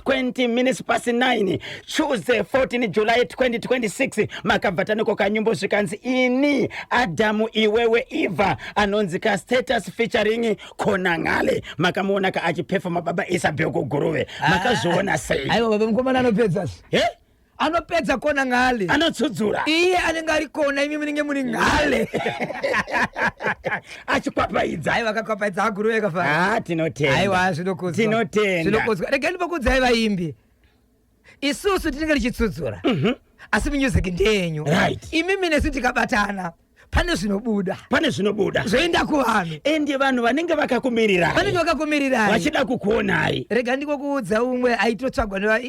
20 minutes past 9 Tuesday 14 July 2026 makabvataniko kanyumbo zvikanzi ini Adamu iwewe Eva anonzika status featuring Konangale makamuona ka achiperforma baba Isabel Guruve makazoona sei aiwa baba mkomana anopedza anopedza Konangale anotsudzura iye anenge ari kona imi munenge muri ngale achikwapaidza aiwa akakwapaidza Guruve kafara tinotenda aiwa zvinokudzwa rega ndipokudzai vaimbi isusu tinenge tichitsudzura asi music ndenyu right imi nesu tikabatana pane zvinobuda zvoenda kuvanhu ende vanhu vanenge vakakumirirai vachida kukuonai rega ndikokuudza umwe aitotsvagwa neva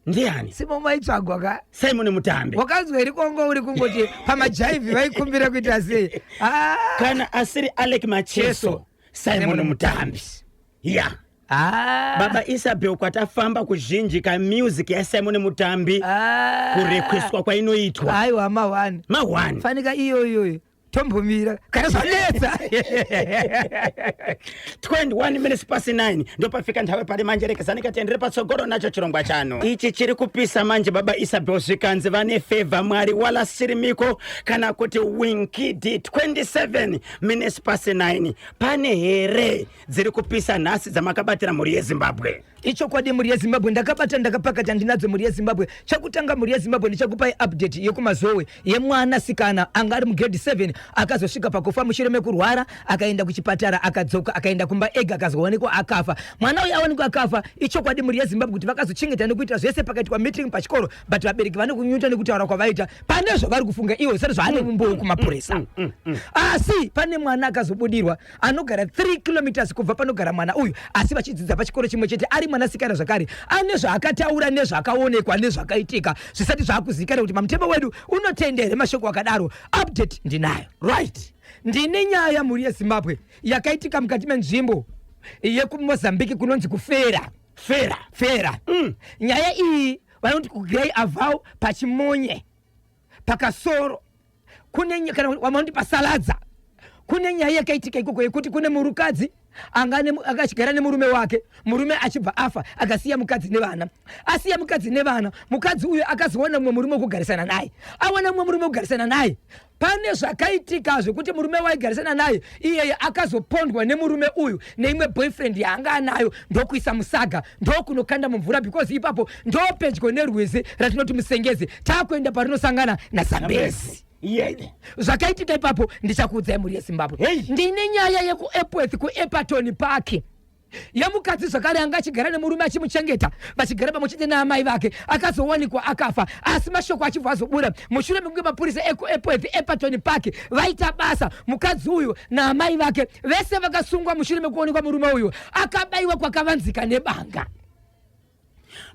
ndiani Simon vaitsvagwa ka Simon Mutambe wakazwa iri kongo uri kungoti pamajaivi vaikumbira kuita sei kana asiri Alec Macheso Simon Mutambe baba Isabel kwatafamba kuzhinji ka music ya Simon Mutambi kurequestwa kwainoitwa aiwa ma1 fanika iyo tombomira kana zvanetsa 21 minutes past 9 ndo pafika nthawe pali manje rekezani tendere patsogoro nacho chirongwa chano ichi chiri kupisa manje baba Isabel zvikanzi vane favor mwari wala sirimiko kana kuti winkidi 27 minutes past 9 pane here dziri kupisa nhasi dzamakabatira muri yeZimbabwe icho kwadi muri yeZimbabwe ndakapakata ndinadzo muri yeZimbabwe chakutanga muri yeZimbabwe ndichakupai update yekumazowe yemwana sikana anga ari mugrade 7 akazosvika pakufa mushure mekurwara akaenda kuchipatara akadzoka akaenda kumba ega akazoonekwa akafa mwana uyu aonekwa akafa icho kwadi muri yeZimbabwe kuti vakazochengeta nekuita zvese pakaitwa meeting pachikoro but vabereki vane kunyuta nekutaura kwavaita pane zvavari kufunga iwo sari zvaane mumbowo kumapurisa asi pane mwana akazobudirwa anogara 3 kilometers kubva panogara mwana uyu asi vachidzidza pachikoro chimwe chete ari mwanasikana zvakare ane zvaakataura nezvakaonekwa nezvakaitika zvisati zvakuzikana kuti mamutemo wedu unotendere mashoko akadaro update ndinayo right ndine nyaya muri yeZimbabwe yakaitika mukati menzvimbo yekuMozambique kunonzi kufera nyaya iyi vanoti kugrey avau pachimonye pakasoro kune kana vanoti pasaladza kune nyaya yakaitika ikoko yekuti kune murukadzi akachigara nemurume wake murume achibva afa akasiya mukadzi nevana mukadzi uyu akazoona mumwe murume wekugarisana naye aona mumwe murume wekugarisana naye pane zvakaitika zvekuti murume waigarisana naye iyeye akazopondwa nemurume uyu neimwe boyfriend yaanga anayo ndokuisa musaga ndokunokanda mumvura because ipapo ndopedyo nerwizi ratinoti musengezi takuenda parinosangana naZambezi zvakaitika ipapo ndichakuudzai muri yeZimbabwe ndine nyaya yekuEpworth kuEpperton Park yemukadzi zvakare anga achigara nemurume achimuchengeta vachigara pamwechete naamai vake akazowanikwa akafa asi mashoko achibva azobuda mushure mekunge mapurisa ekuEpworth Epperton Park vaita basa mukadzi uyu naamai vake vese vakasungwa mushure mekuonekwa murume uyu akabayiwa kwakavanzika nebanga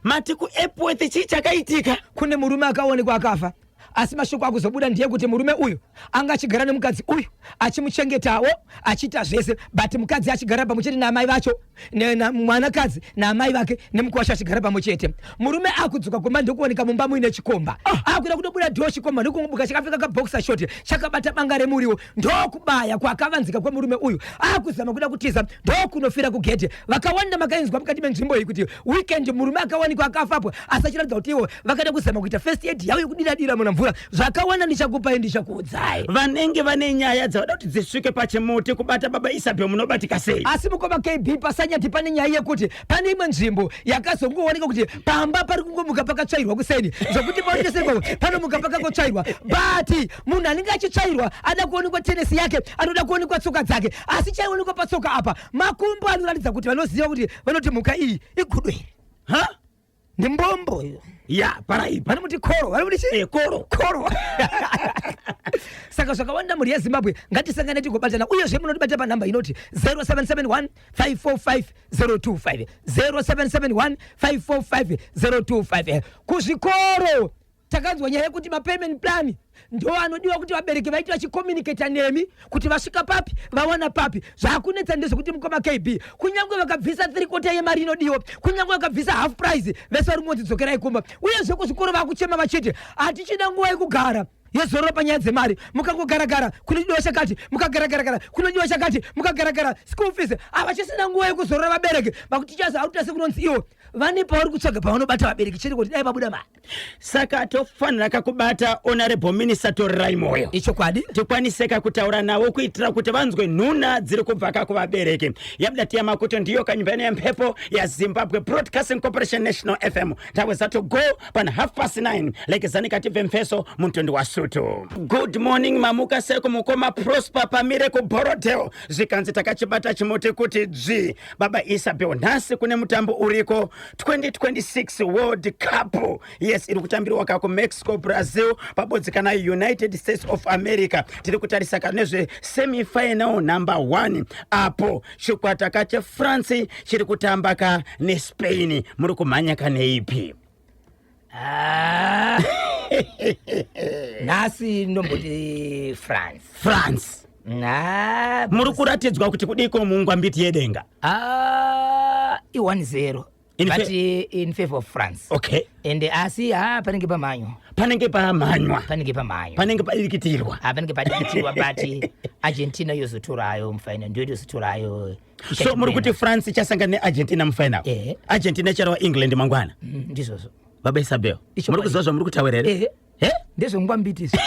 mati kuEpworth chii chakaitika kune murume akaonekwa akafa asi mashoko akuzobuda ndiye kuti murume uyu anga achigara nemukadzi uyu achimuchengetawo achiita zvese but mukadzi achigara pamwechete naamai vacho mwanakadzi naamai vake nemukwasha achigara pamwechete murume akudzoka kumba ndokuoneka mumba muine chikomba akuda kutobuda dhiwo chikomba ndokumbuka chakapfeka kaboxer short chakabata banga remuriwo ndokubaya kwakavanzika kwemurume uyu akuzama kuda kutiza ndokunofira kugedhe vakawanda makainzwa mukati menzvimbo iyi kuti weekend murume akawanikwa akafapo asi achiratidza kuti iwo vakada kuzama kuita first aid yavo yekudira muna mvura zvakawana ndichakupai ndichakuudzai vanenge vane nyaya dzavada kuti dzisvike pachimuti kubata baba Isabel munobatika sei asi mukoma KB pasanyati pane nyaya yekuti pane imwe nzvimbo yakazongooneka kuti pamba pari kungomuka pakatsvairwa kuseni zvokuti paonekeseko panomuka pakakotsvairwa but munhu anenge achitsvairwa ada kuonekwa tenesi yake anoda kuonekwa tsoka dzake asi chaionekwa patsoka apa makumbo anoratidza kuti vanoziva kuti vanoti mhuka iyi igudwere ndimbombo paraipa vanomuti koro vanomuti koro saka zvakawanda muri yeZimbabwe ngatisangane tigobatana uyezve munotibata panhamba inoti 0771 545 025 0771 545 025 kuzvikoro takanzwa nyaya yekuti mapayment plan ndo anodiwa kuti vabereki vaiti vachikomunicata nemi kuti vasvika papi vawana papi zvakunetsa ndezvekuti mukoma KB kunyange vakabvisa 3/4 yemari inodiwa kunyange vakabvisa half price vese vari kungodzidzokerai kumba uyezve kuzvikoro vakuchema vachiti hatichida nguva yekugara yezorora panyaya dzemari mukangogaragara kunodiwa chakati mukagaragara kunodiwa chakati mukagaragara school fees havachisina nguva yekuzorora vabereki vakuti chazo hautase kunonzi iwo vane pauri kutsvaga pavanobata vabereki chete kuti dai pabuda mari. Saka tofanira kakubata honorable minister Torirai Moyo. Ichokwadi Tikwaniseka kutaura navo kuitira kuti vanzwe nhuna dziri kubva kuvabereki. Yabuda tiyama kuti ndiyo kanyumbani yemhepo ya Zimbabwe Broadcasting Corporation National FM. Tawe zato go pan 9:30 lekezani kative mfeso muntondi wa Sutu. Good morning mamuka seko mukoma Prosper Pamire ku Borodeo. Zikanzi takachibata chimote kuti dzvi. Baba Isabel nasi kune mutambo uriko 2026 World Cup. Yes, iri kutambirwa ku Mexico, Brazil, pabodzi kana United States of America. Tiri kutarisa kanezve semi-final number 1. Apo chikwata kache France chiri kutambaka ne Spain. Muri kumhanya kane ipi? nasi ndomboti France. Muri kuratidzwa kuti kudiko mungwambiti yedenga. 1-0. But in favor of France. Okay. And asi panenge pamanywa. Panenge pamanywa. Panenge padikitirwa. Panenge padikitirwa but Argentina yozotorayo mfaina ndio yozotorayo. So muri kuti France chasangana ne Argentina mfaina. Argentina charawa England mangwana. Ndizozo. Baba Isabel. Muri kuzozwa muri kutawerere. Ndezo ngwambitisi.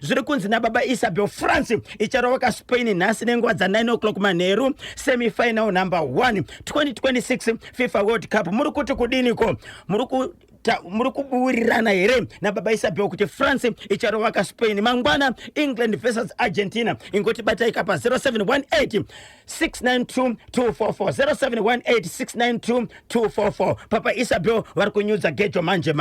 Zviri kunzi na Baba Isabel France icharoka Spain nasi nenguva dza 9 o'clock manheru semi-final number 1 2026 FIFA World Cup. Muri kuti kudiniko? Muri kuburirana here na Baba Isabel kuti France icharoka Spain mangwana England versus Argentina. Ingoti batai kapa 0718 692 244 0718 692 244. Papa Isabel vari kunyudza gejo manje.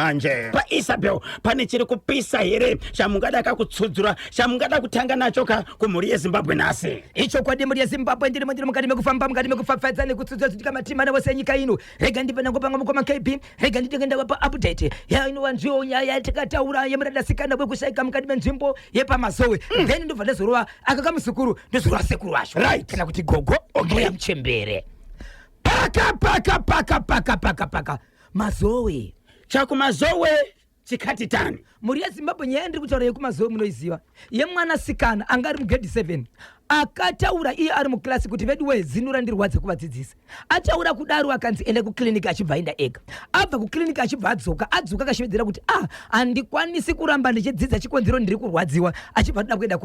Papa Isabel pane chiri kupisa here chamungada kakutsudzura chamungada kutanga nacho kumhuri yeZimbabwe nasi. Icho kwadi muri yeZimbabwe ndiri mukati mekufamba mukati mekufafadza nekutsudzura kuti kamatima navose nyika ino rega ndipe nangopanga mukoma KB rega nditengenda pa update ya ino wanzio nyaya tikataura yemuradasikana wekushaika mukati menzvimbo yepamazowe then ndobva ndazorova akakamusukuru ndozorova sekuru wacho right kana kuti gogo omoya muchembere paka mazowe chakumazowe chikati tani. Muri yeZimbabwe nyaya ndiri kutaura yekumazowe munoiziva yemwanasikana anga ari mugrade 7 akataura iye ari muklasi kuti vedu zino randirwadza kuvadzidzisa ataura kudaro akanzi ende kuklinika achibva aenda ega abva kuklinika achibva adzoka akashevedzera kuti handikwanisi kuramba ndichidzidza chikonzero ndiri kurwadziwa achibva atoda kuenda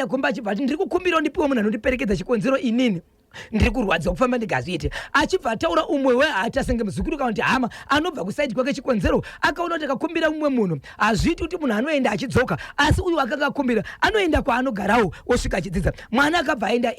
komba achibva ati ndiri kukumbirawo ndipiwe munhu anondiperekedza chikonzero inini ndiri kurwadziwa kufamba negazi ite achibva ataura umwe weata senge muzukuru kana kuti hama anobva kusaidi kwake chikonzero akaona kuti akakumbira umwe munhu hazviti kuti munhu anoenda achidzoka asi uyu akanga akumbira anoenda kwaanogarawo osvika achidzidza mwana akabva aenda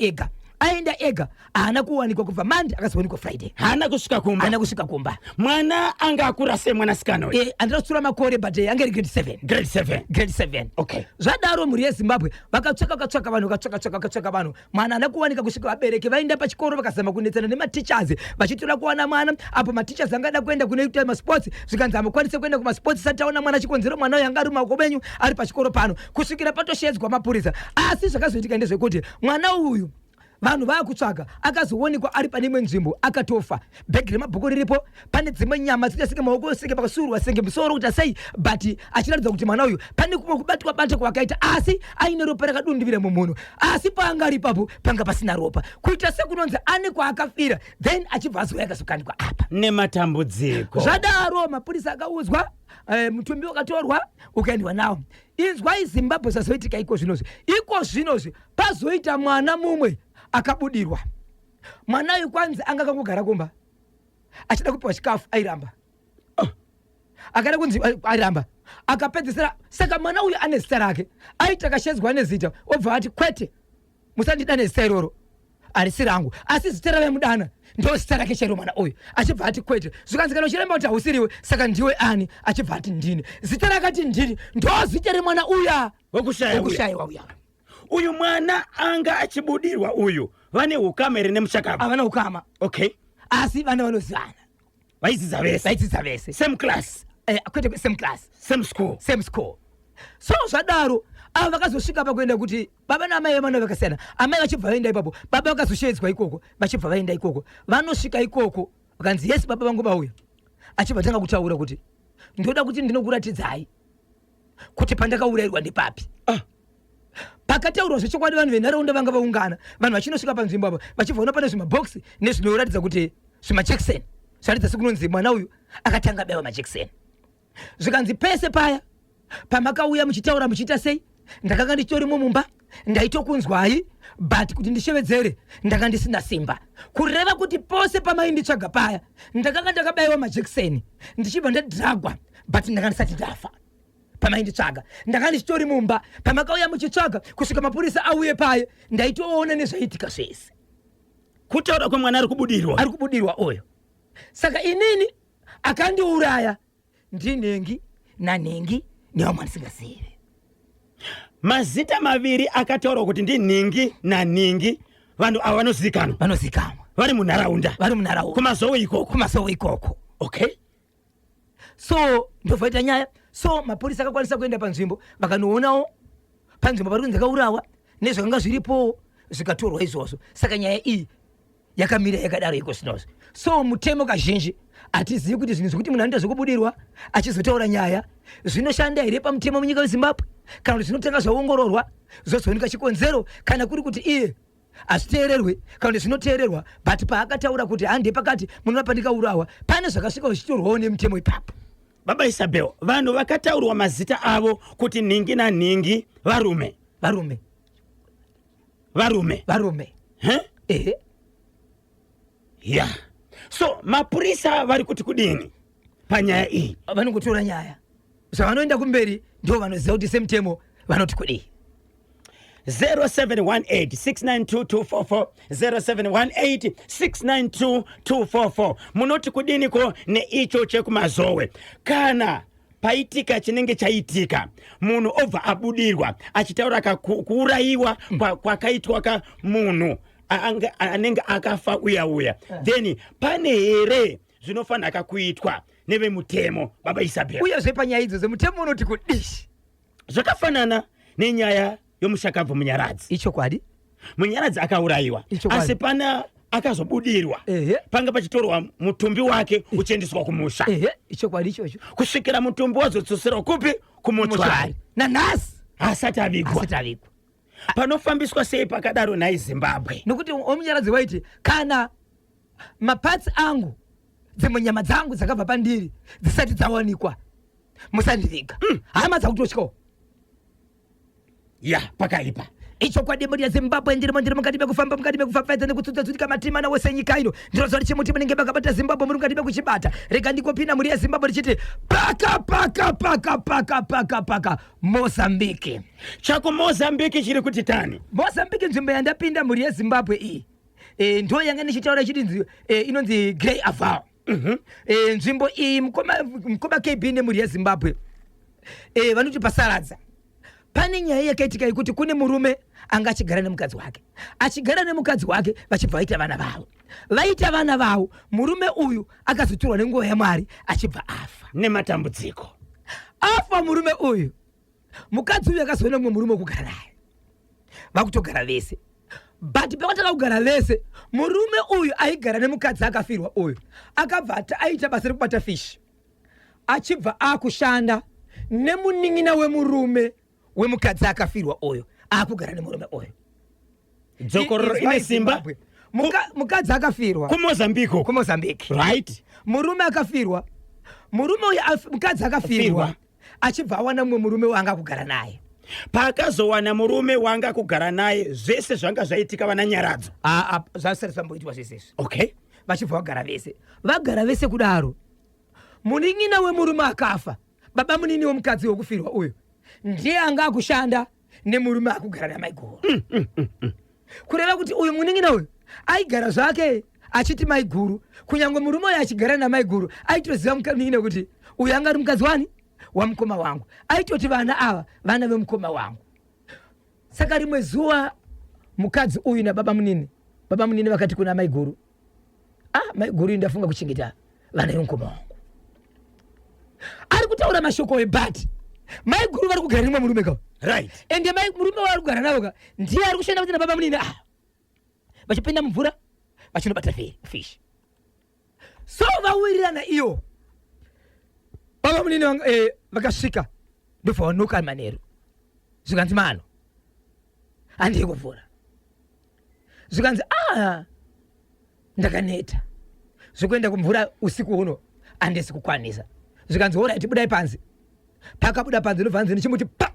ega haana kuwanikwa kubva Monday akazowanikwa Friday haana kusvika kumba mwana anga akura semwanasikana uyu andira kusura makore but anga ri grade 7 okay zvadaro muri yeZimbabwe vakatsvaka vanhu mwana haana kuwanika kusvika vabereki vaenda pachikoro vakazama kunetsana nematichers vachitora kuwana mwana apo matichers angada kuenda kunoita masports zvikanzi hamukwanise kuenda kumasports sati taona mwana chikonzero mwana uyu anga ari mumaoko menyu ari pachikoro pano kusvikira patoshedzwa mapurisa asi zvakazoitika ndezvekuti mwana uyu vanhu vaakutsvaga akazoonekwa ari pane imwe nzvimbo akatofa bhegi remabhuku riripo pane dzimwe nyama dzikasenge maoko senge pakasurwa senge musoro kuti asei but achiratidza kuti mwana uyu pane kumwe kubatwa kwakaita asi aine ropa rakadunduvira mumunhu asi paanga ari ipapo panga pasina ropa kuita sekunonzi ane kwaakafira then achibva azouya akazokanikwa apa nematambudziko zvadaro mapurisa akaudzwa mutumbi wakatorwa ukaendwa nawo inzwai Zimbabwe zvazoitika iko zvinozvi pazoita mwana mumwe akabudirwa mwana uyu kwanzi anga kangogara kumba achida kupiwa chikafu airamba akada kunzi airamba akapedzisira saka mwana uyu ane zita rake aita kashedzwa nezita obva ati kwete musandida nezita iroro harisi rangu asi zita ravemudana ndo zita rake chero mwana uyu achibva ati kwete zvikanzikana uchiremba kuti hausiriwe saka ndiwe ani achibva ati ndini zita rakati ndini ndo zita remwana uya wokushayiwa uya uyu mwana anga achibudirwa uyu vane ukama here nemuchakaba havana ukama okay asi vana vanozivana vaidzidza vese same class kwete same class same school so zvadaro ava vakazosvika pakuenda kuti baba namai vemwana vakasiyana amai vachibva vaenda ipapo baba vakazoshedzwa ikoko vachibva vaenda ikoko vanosvika ikoko vakanzi yesi baba vangu vauya achibva tanga kutaura kuti ndoda kuti ndinokuratidzai kuti pandakaurayirwa ndipapi pakataurwa zvechokwadi vanhu venharaunda vanga vaungana vanhu vachinosvika panzvimbo apa vachibva ona pane zvimabhokisi nezvinoratidza kuti zvimajekiseni Salitsa sikunonzi mwana uyu akatanga bewa majekiseni. Zvikanzi pese paya pamakauya muchitaura muchita sei ndakanga ndichori mumba ndaitokunzwai but kuti ndishevedzere ndakanga ndisina simba kureva kuti pose pamainditsvaga paya ndakanga ndakabayiwa majekiseni ndichibva ndadhagwa but ndakanga ndisati ndafa pamainditsvaga ndakanga ndichitori mumba pamakauya muchitsvaga kusvika mapurisa auye paya ndaitoona nezvaitika zvese kutaura kwemwana ari kubudirwa oyo. Saka inini akandiuraya ndinengi nanengi nevamwe ndisingazivi. Mazita maviri akataura kuti ndi Ningi na Ningi, vanhu ava vanozikanwa vari munharaunda kumazowo ikoko. Okay, so ndobvaita nyaya. So mapurisa akakwanisa kuenda panzvimbo vakanoonawo panzvimbo pari kunzi akaurawa nezvakanga zviripo zvikatorwa izvozvo. Saka nyaya iyi yakamira yakadaro iko zvinozo. So mutemo kazhinji hatizivi kuti zvinhu zvekuti munhu anoita zvokubudirwa achizotaura nyaya zvinoshanda here pamutemo munyika yeZimbabwe kana kuti zvinotanga zvaongororwa zvozooneka chikonzero kana kuri kuti iye hazviteererwe kana kuti zvinoteererwa but paakataura kuti handi pakati munopa ndikaurawa pane zvakasvika zvichitorwawo nemutemo ipapo. Baba Isabel, vanhu vakataurwa mazita avo kuti Ningi na Ningi varume. Ehe. Yeah. So mapurisa vari kuti kudini panyaya iyi? Vanokutora nyaya zvavanoenda kumberi ndio vanoziva kuti semutemo vanoti kudii. 0718692244 0718692244 munoti kudiniko neicho chekumazowe. Kana paitika chinenge chaitika munhu obva abudirwa achitaura kuurayiwa kwakaitwa ka munhu anenge akafa uya then pane here zvinofanira kuitwa nevemutemo Baba Isabel? Uyezve panyaya idzo dzemutemo unoti kudishi zvakafanana nenyaya yomushakabvu Munyaradzi. Ichokwadi, Munyaradzi akaurayiwa asi pana akazobudirwa panga pachitorwa mutumbi wake uchiendeswa kumusha. Ichokwadi ichocho kusvikira mutumbi wazodzoserwa kupi? Kumutsvari. Nanhasi asati avigwa. Panofambiswa sei pakadaro nai Zimbabwe? Nokuti omunyaradzi waiti kana mapatsi angu dzemunyama dzangu dzakabva pandiri dzisati dzawanikwa musandiviga. Hama dzakutosvikawo pakaipa. Ichokwadi muri yaZimbabwe ndiri mukati mekufamba nekutsudza matima nawo senyika ino ndiro zvari chimuti munenge makabata Zimbabwe muri mukati mekuchibata. Rega ndikopinda muri yaZimbabwe richiti paka Mozambique. Chako Mozambique chiri kuti tani? Mozambique nzvimbo yandapinda muri yaZimbabwe iyi ndo yanga nichitaura chiti inonzi Grey Aval. Nzvimbo iyi mukoma KB nemuri yaZimbabwe vanoti pasaradza. Pane nyaya yakaitika yekuti kune murume anga achigara nemukadzi wake. Achigara nemukadzi wake vachibva vaita vana vavo. Murume uyu akazotorwa nenguva yaMwari achibva afa nematambudziko. Afa murume uyu. Mukadzi uyu akazoona mumwe murume wokugara naye. Vakutogara vese. But pakatanga kugara vese, murume uyu aigara nemukadzi akafirwa uyu akabva aita basa rekubata fish. Achibva akushanda nemuning'ina wemurume wemukadzi akafirwa uyu akugara nemurume uyu. Dzokororo ine simba. Mukadzi akafirwa kuMozambique. Right. Murume akafirwa. Murume uyu mukadzi akafirwa achibva awana mumwe murume wanga kugara naye. Paakazowana murume wanga kugara naye zvese zvanga zvaitika vana Nyaradzo. Zvasari zvamboitwa zvese. Okay. Vachibva vagara vese kudaro. Muning'ina wemurume akafa. Baba munini womukadzi wokufirwa uyu ndiye anga akushanda nemurume akugara namaiguru. Kureva kuti uyu muning'ina uyu aigara zvake achiti maiguru. Kunyangwe murume uyu achigara namaiguru aitoziva muning'ina kuti uyu anga ari mukadzi wani wamukoma wangu. Aitoti vana ava vana vemukoma wangu. Saka rimwe zuva mukadzi uyu nababa munini vakati kuna maiguru, maiguru ndafunga kuchengeta vana vemukoma wangu. Ari kutaura mashoko ebati maiguru vari kugara nemwe murume ka. Right. Ende murume vari kugara navo ka ndiye ari kushanda kuti nababa munini vachipinda mumvura vachinobata fish. So vawirirana iyo baba munini vakasvika ndofa wanoka manheru. Zvikanzi mano handei kuvhura. Zvikanzi ndakaneta zikuenda kumvura usiku uno andisi kukwanisa zikanzi ora tibudai panzi pakabuda panzi novanzi nichimuti pa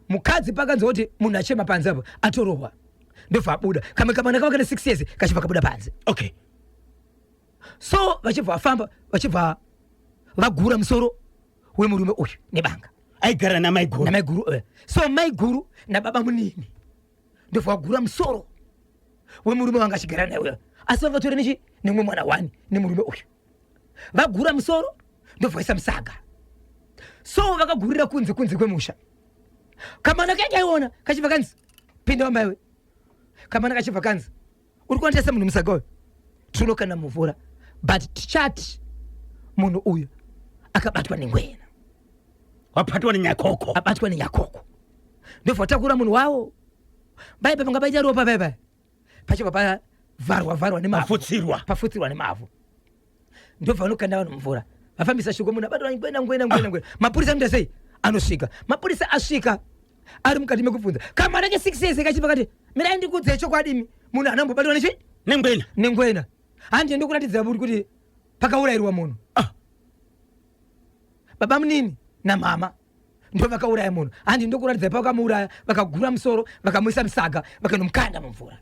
mukadzi pakanzi kuti munhu achema panzi apo atorohwa ndofa abuda kamwana kavakana 6 years kachibva kabuda panzi. Okay, so vachibva vafamba vachibva vagura musoro wemurume uyu nebanga aigara namaiguru so maiguru nababa munini ndofa vagura musoro wemurume wanga achigara naye asi vavatora nechi nemwe mwana 1 nemurume uyu vagura musoro ndobvaisa musaga so vakagurira kunze kwemusha. Kamwana kakaiona kachibva kanzi pinda wambaiwe kamwana kachibva kanzi uri kuandisa munhu musaga uyu tinokana muvura but tichati munhu uyu akabatwa nengwena wapatwa nenyakoko abatwa nenyakoko ndobva vatakura munhu wavo baipa panga paita ropa paipai pachibva pavharwa nemavhu pafutsirwa nemavhu ndobva vanokanda vanhu mvura vafambisa shoko munhu abatwa ngwena mapurisa anoita sei anosvika mapurisa asvika ari mukati mekubvunza kamwana ke 6 years kachibva kati mirai ndikudze chokwadi munhu anambobatwa nechi nengwena handi ndikuratidza kuti pakaurayirwa munhu baba munini namama ndo vakauraya munhu handi ndokuratidza pakamuuraya vakagura musoro vakamuisa musaga vakanomukanda mumvura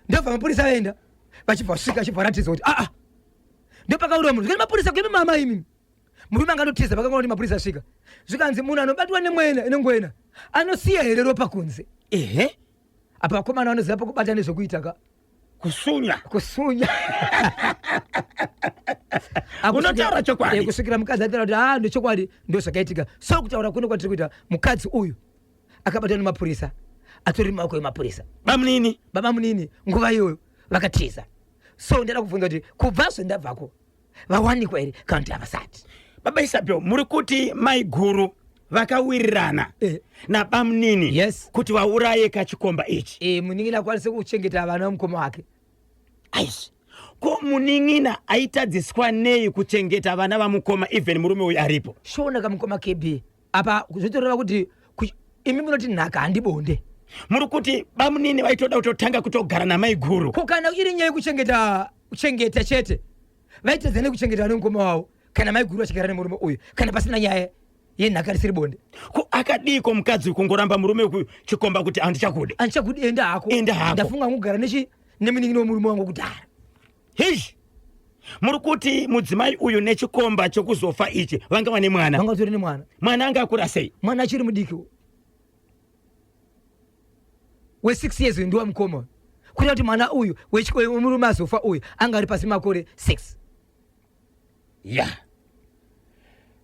ndobva mapurisa vaenda vachibva vasvika achibva ratidza kuti ndopakauraya munhu zvikani mapurisa kuemi mama imi murume anganotiza pakangona kuti mapurisa asvika zvikanzi munhu anobatwa nengwena anosiya here ropa kunze apa vakomana vanoziva pakubata nezvekuita ka kusunya unotaura chokwadi kusvikira mukadzi ataura kuti ndochokwadi ndo zvakaitika so kutaura kuno kwatiri kuita mukadzi uyu akabatwa nemapurisa atori mumaoko emapurisa baba munini nguva iyoyo vakatiza so ndada kubvunza kuti kubva zvendabvako vawanikwa here kana kuti havasati. Baba Isabel, muri kuti maiguru vakawirirana nabamunini yes kuti vauraye kachikomba ichi muning'ina akwanise kuchengeta vana vamukoma wake aisi ko muning'ina aitadziswa nei kuchengeta vana vamukoma even murume uyu aripo shona kamukoma KB apa zvitoreva kuti imi munoti nhaka handibonde muri kuti bamunini vaitoda kutotanga kutogara namaiguru ko kana iri nyaya kuchengeta chete vaitedza nekuchengeta vana vamukoma wavo kana maiguru achigara nemurume uyu kana pasina nyaya yenhaka risiri bonde ko akadiko mukadzi kungoramba murume uyu chikomba kuti handichakude enda hako ndafunga kugara nemuning'ino wemurume wangu kudhara muri kuti mudzimai uyu nechikomba chokuzofa ichi vanga vane mwana tori nemwana anga akura sei mwana achiri mudiki we6 years ndiwa mukoma kuita kuti mwana uyu wemurume azofa uyu anga ari pasi makore 6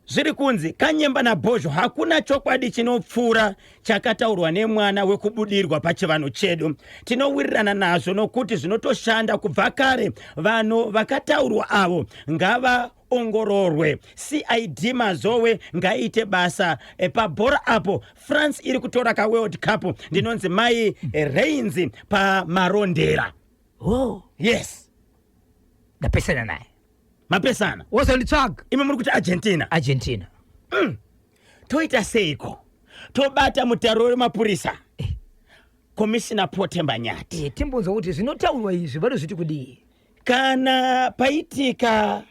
zviri kunzi Kanyemba naBhozho hakuna chokwadi chinopfuura chakataurwa nemwana wekubudirwa pachivanhu chedu. Tinowirirana nazvo nokuti zvinotoshanda kubva kare. Vanhu vakataurwa avo ngavaongororwe. CID Mazowe ngaite basa pabhora apo France iri kutora kaWorld Cup. Ndinonzi mai Reigns pamarondera. Yes, ndapesana naye mapesana wozonditsvaga imi muri kuti Argentina toita seiko tobata mutauro wemapurisa komishina Potemba Nyati timbonzwa kuti zvinotaurwa izvi vanozviti kudii kana paitika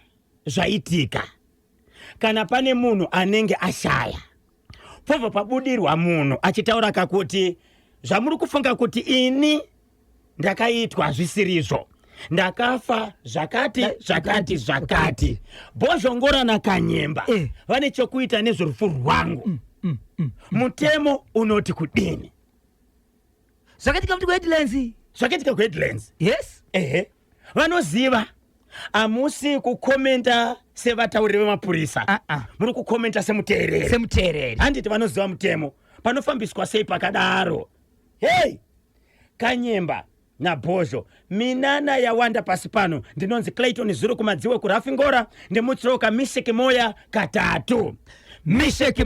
zvaitika kana pane munhu anenge ashaya pobva pabudirwa munhu achitaura kakuti zvamuri kufunga kuti ini ndakaitwa zvisirizvo ndakafa zvakati Bhozhongora naKanyemba vane chokuita nezverufu rwangu mutemo unoti kudini zvakaitika kuHeadlands yes vanoziva amusi kukomenta sevatauri vemapurisa muri kukomenta semuteereri handiti vanoziva mutemo panofambiswa sei pakadaro Kanyemba naBhozho minana yawanda pasi pano ndinonzi Clayton Zulu kumadziwe kurafingora ndemutsiroka Misheki Moya katatu Misheki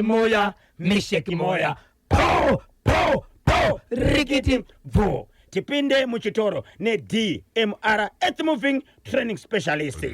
Moya po rikiti vo tipinde muchitoro ne DMR Earth Moving Training Specialist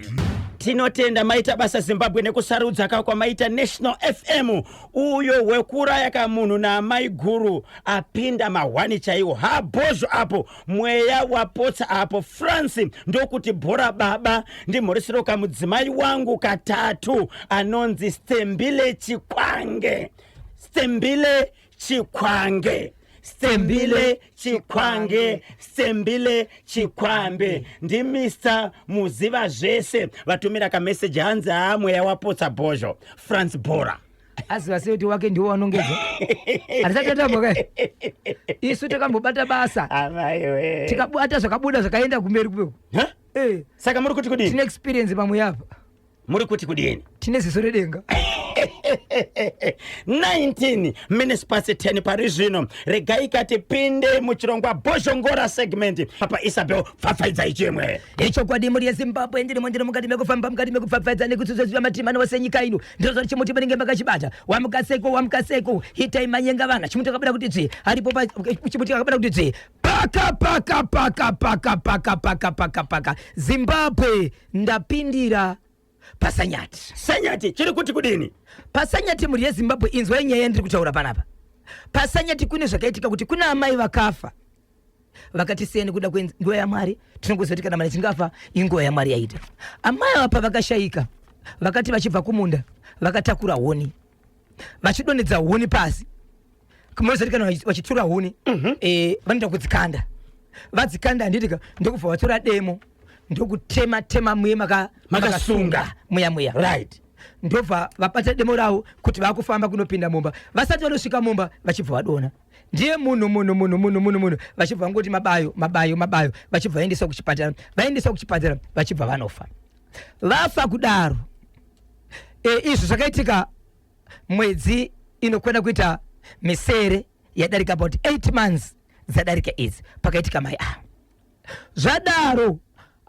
tinotenda maita basa Zimbabwe nekusarudza kwa maita National FM uyo wekuraya kamunhu na amai guru apinda mahwani chaiwo habhozvo apo mweya wapotsa apo France ndokuti bhora baba ndimhoresero kamudzimai wangu katatu anonzi Stembile Chikwange Stembile Chikwange Stembile Chikwange Stembile Chikwambe ndi Mr. Muziva zvese vatumira ka message hanzi mweya wapotsa bhozvo France Bora asi kuti wake ndiwo wanongedza atisatatamba kai isu takambobata basa amaiwe tikabata zvakabuda zvakaenda kumberi kubeko saka muri kuti kudini tine experience pamwe yapa muri kuti kudini tine ziso redenga 19 minutes past 10 pari zvino regai katipinde muchirongwa bhozhongora segment papa Isabel pfapfaidza ichimwe ichokwadi muri yeZimbabwe ndiri mukati mekufamba mukati mekupfapfaidza nekutsutsa matimano wasenyika ino ndizvo chimuti panenge makachibata wamukaseko hitai manyenga vana chimuti akabada kuti tsi aripo chimuti akabada kuti tsi paka Zimbabwe ndapindira pasanyati chiri kuti kudini pasanyati muri yeZimbabwe inzwa nyaya ndiri kutaura panapa pasanyati kune zvakaitika kuti kuna amai vakafa vakati siyeni kuda kwenguva yaMwari tinongozoti kana mari tingafa inguva yaMwari yaita amai apa vakashayika vakati vachibva kumunda vakatakura huni vachidonedza huni pasi kumozoti kana vachitura huni vanoita kudzikanda vadzikanda handitika ndokubva vatora demo ndokutema muye makasunga muya right ndobva vapata demo ravo kuti vakufamba kunopinda mumba vasati vanosvika mumba vachibva vadona ndiye munhu vachibva ngoti mabayo vachibva vaendesa kuchipatara vachibva vanofa vafa kudaro izvo zvakaitika mwedzi inokwenda kuita misere yadarika about 8 months dzadarika idzi pakaitika mai zvadaro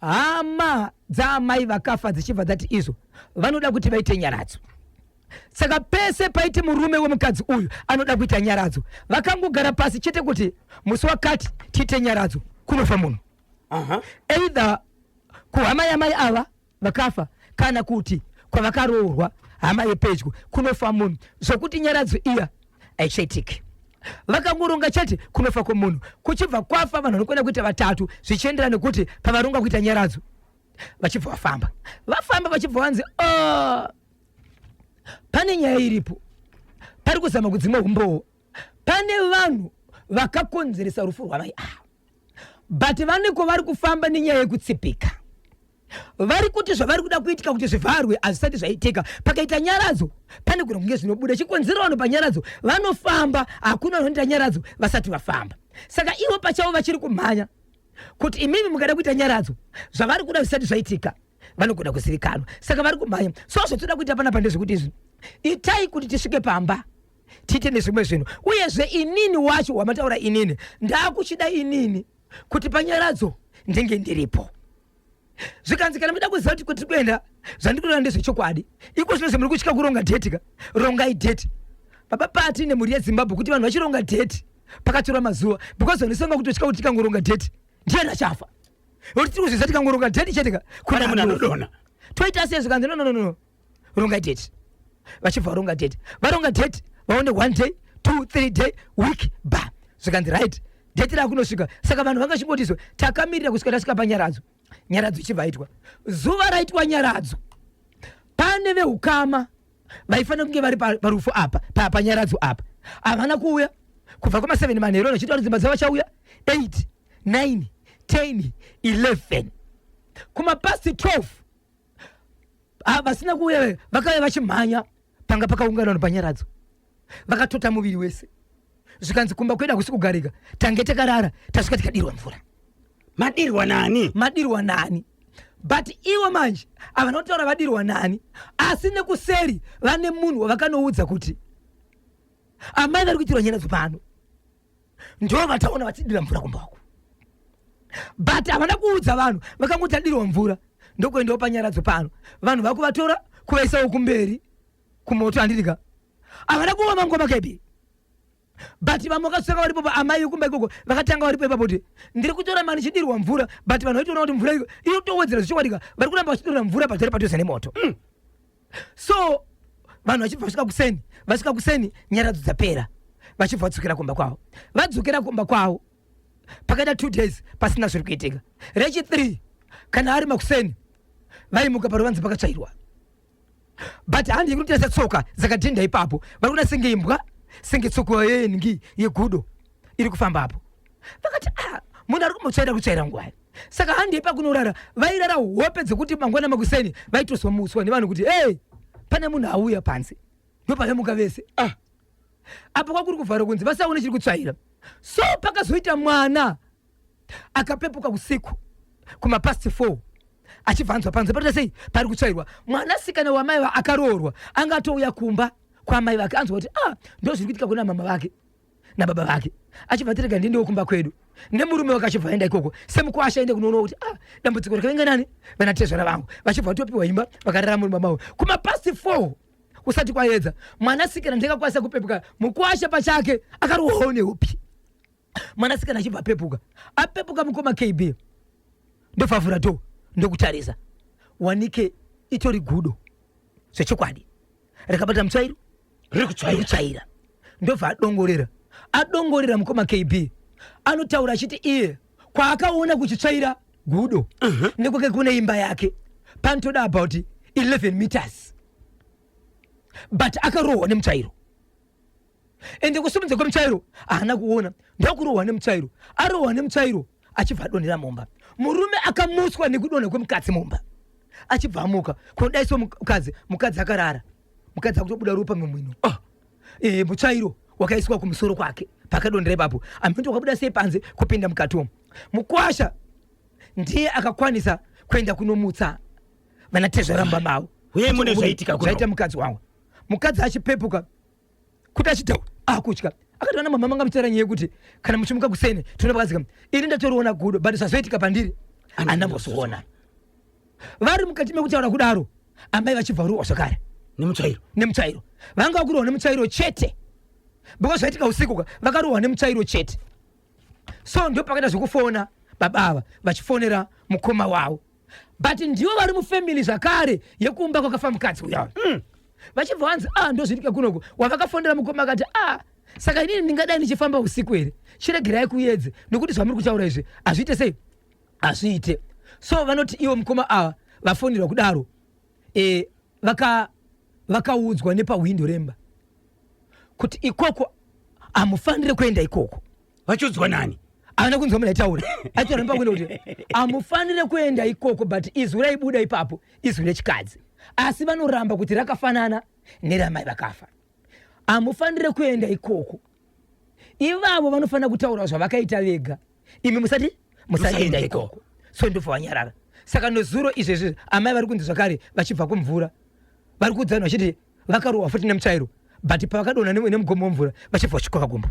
hama dzaamai vakafa dzichibva dzati izvo vanoda kuti vaite nyaradzo saka pese paite murume wemukadzi uyu anoda kuita nyaradzo vakangogara pasi chete kuti musi wakati tiite nyaradzo kunofa munhu either kuhama yamai ava vakafa kana kuti kwavakaroorwa hama yepedyo kunofa munhu zvokuti nyaradzo iya haichaitiki vakangoronga chete kunofa kwemunhu kuchibva kwafa vanhu vanokwenda kuita vatatu zvichienderana nekuti pavaronga kuita nyaradzo vachibva vafamba vachibva vanzi pane nyaya iripo pari kuzama kudzimwa umbowo pane vanhu vakakonzeresa rufu rwamai but vaniko vari kufamba nenyaya yekutsipika vari kuti zvavari kuda kuitika kuti zvivharwe hazvisati zvaitika pakaita nyaradzo pane kuno kunge zvinobuda chikonzero vanhu panyaradzo vanofamba hakuna vanoita nyaradzo vasati vafamba saka ivo pachavo vachiri kumhanya kuti imimi mukada kuita nyaradzo zvavari kuda zvisati zvaitika vanogoda kuzivikanwa saka vari kumhanya so zvotoda kuita panapa ndezvekuti izvi itai kuti tisvike pamba tiite nezvimwe zvinhu uyezve inini wacho wamataura inini ndakuchida inini kuti panyaradzo ndenge ndiripo zvikanzi kana muda kuziva kuti kuenda zvandikuona ndezvechokwadi iko zvino zvamuri kutyika kuronga dheti rongai dheti baba pati nemhuri yeZimbabwe kuti vanhu vachironga dheti pakatora mazuva because vanisonga kutotyika kuti tikangoronga dheti ndiye achafa kuti tiri kuzviziva tikangoronga dheti chetika kuna munhu anodona toita sei zvikanzi no rongai dheti vachibva varonga dheti varonga dheti vaone 1 day 2 3 day week ba zvikanzi right dheti rakunosvika saka vanhu vangachimbotizo takamirira kusvika tasvika panyaradzo nyaradzo ichibva yaitwa zuva raitwa nyaradzo pane veukama vaifanira kunge vari parufu apa panyaradzo apa havana kuuya kubva kwama7 manheru anochita kuti dzimba dzavo vachauya 8 9 10 11 kumapasi 12 vasina kuuya vakauya vachimhanya panga pakaungana vanhu panyaradzo vakatota muviri wese zvikanzi kumba kweda kusi kugarika tange takarara tasvika tikadirwa mvura madirwa nani but iwo manje havana kutaura vadirwa nani asi nekuseri vane munhu wavakanoudza kuti amai vari kuitirwa nyaradzo pano ndo vataona vachidira mvura kumbako but havana kuudza vanhu vakangoti adirwa mvura ndokuendawo panyaradzo pano vanhu vakuvatora kuvaisawo kumberi kumoto handitika havana kuva mangoma kebi but vamokasaka walipo pa amai kumba ikoko vakatanga walipo ipapo kuti ndiri kutora mani chidirwa mvura but vanhu vaitoona kuti mvura iyo towedzera zvichowatika vari kuramba vachitorera mvura padzari padhuze nemoto so vanhu vachibva vasvika kuseni nyaradzo dzapera vachibva vadzokera kumba kwavo vadzokera kumba kwavo pakaita 2 days pasina zviri kuitika rechi 3 kana ari makuseni vaimuka parovanzi pakatsvairwa but handi yekunotirasa tsoka dzakadhinda ipapo vari kuona senge imbwa senge tsoko yengi yegudo iri kufamba apo vakati munhu ari kumotsvaira kutsvaira ngwai saka handi ipa kunorara vairara hope dzekuti mangwana makuseni vaitozomuswa nevanhu kuti pane munhu auya panze ndopavamuka vese apo kwakuri kuvhara kunzi vasaone chiri kutsvaira so pakazoita mwana akapepuka usiku kumapast 4 achibvanzwa panze patita sei pari kutsvairwa mwanasikana wamai akaroorwa angatouya kumba kwamai vake anzwa kuti ndo zviri kuitika kuna mama vake nababa vake achibva tirega ndindiwo kumba kwedu nemurume wake achibva aenda ikoko semukwasha aende kunoona kuti dambudziko rakavenga nani vanatezvara vangu vachibva vatopiwa imba vakarara muri mamawo kumapast 4 kusati kwaedza mwanasikana ndingakwanisa kupepuka mukwasha pachake akarohwawo neupi mwanasikana achibva apepuka mukoma KB ndofavhura to ndokutarisa wanike itori gudo zvechokwadi rakabata mutsvairo riri kutsvaira ndobva adongorera mukoma KB anotaura achiti iye kwaakaona kuchitsvaira gudo nekwake kune imba yake panotoda about 11 meters but akarohwa nemutsvairo ende kusumudza kwemutsvairo haana kuona ndokurohwa nemutsvairo arohwa nemutsvairo achibva adonhera mumba murume akamuswa nekudonha kwemukadzi mumba achibva amuka kunodaiswa mukadzi akarara mukadzi akutobuda ropa memwino mutsvairo wakaiswa kumusoro kwake pakadonhera ipapo amento wakabuda sei panze kupinda mukatomo mukwasha ndiye akakwanisa kuenda kunomutsa vanatezvaramba mavo zvaita mukadzi wangu mukadzi achipepuka kuti achitaura kutya akatoona mama manga mutaura nyaya yekuti kana muchimuka kuseni tinoda pakadzika ini ndatoriona gudo but zvazoitika pandiri handambozoona vari mukati mekutaura kudaro amai vachibva ruwa zvakare nemutsvairo vanga vakurohwa nemutsvairo chete because zvaitika usiku vakarohwa nemutsvairo chete so ndo pakaita zvokufona baba ava vachifonera mukoma wavo but ndivo vari mufamily zvakare yekumba kwakafa mukadzi uya vachibva vanzi ndo zviitika kunoko wavakafondera mukoma akati saka inini ndingadai ndichifamba usiku here chiregerai kuedze nokuti zvamuri kutaura izvi hazviite sei hazviite so vanoti ivo mukoma ava vafonderwa kudaro vakaudzwa nepahwindo remba kuti ikoko hamufanire kuenda ikoko vachiudzwa nani haana kunzwa munhu aitaura aitaura nepahwindo kuti hamufanire kuenda ikoko but izwi raibuda ipapo izwi rechikadzi asi vanoramba kuti rakafanana neramai vakafa hamufanire kuenda ikoko ivavo vanofanira kutaura zvavakaita vega imi musaenda ikoko so ndofa vanyarara saka nezuro izvezvi amai vari kunzi zvakare vachibva kumvura vari kuudzana vachiti vakarohwa futi nemutsvairo but pavakadonha nemugomo wemvura vachibva vachikoka gumbo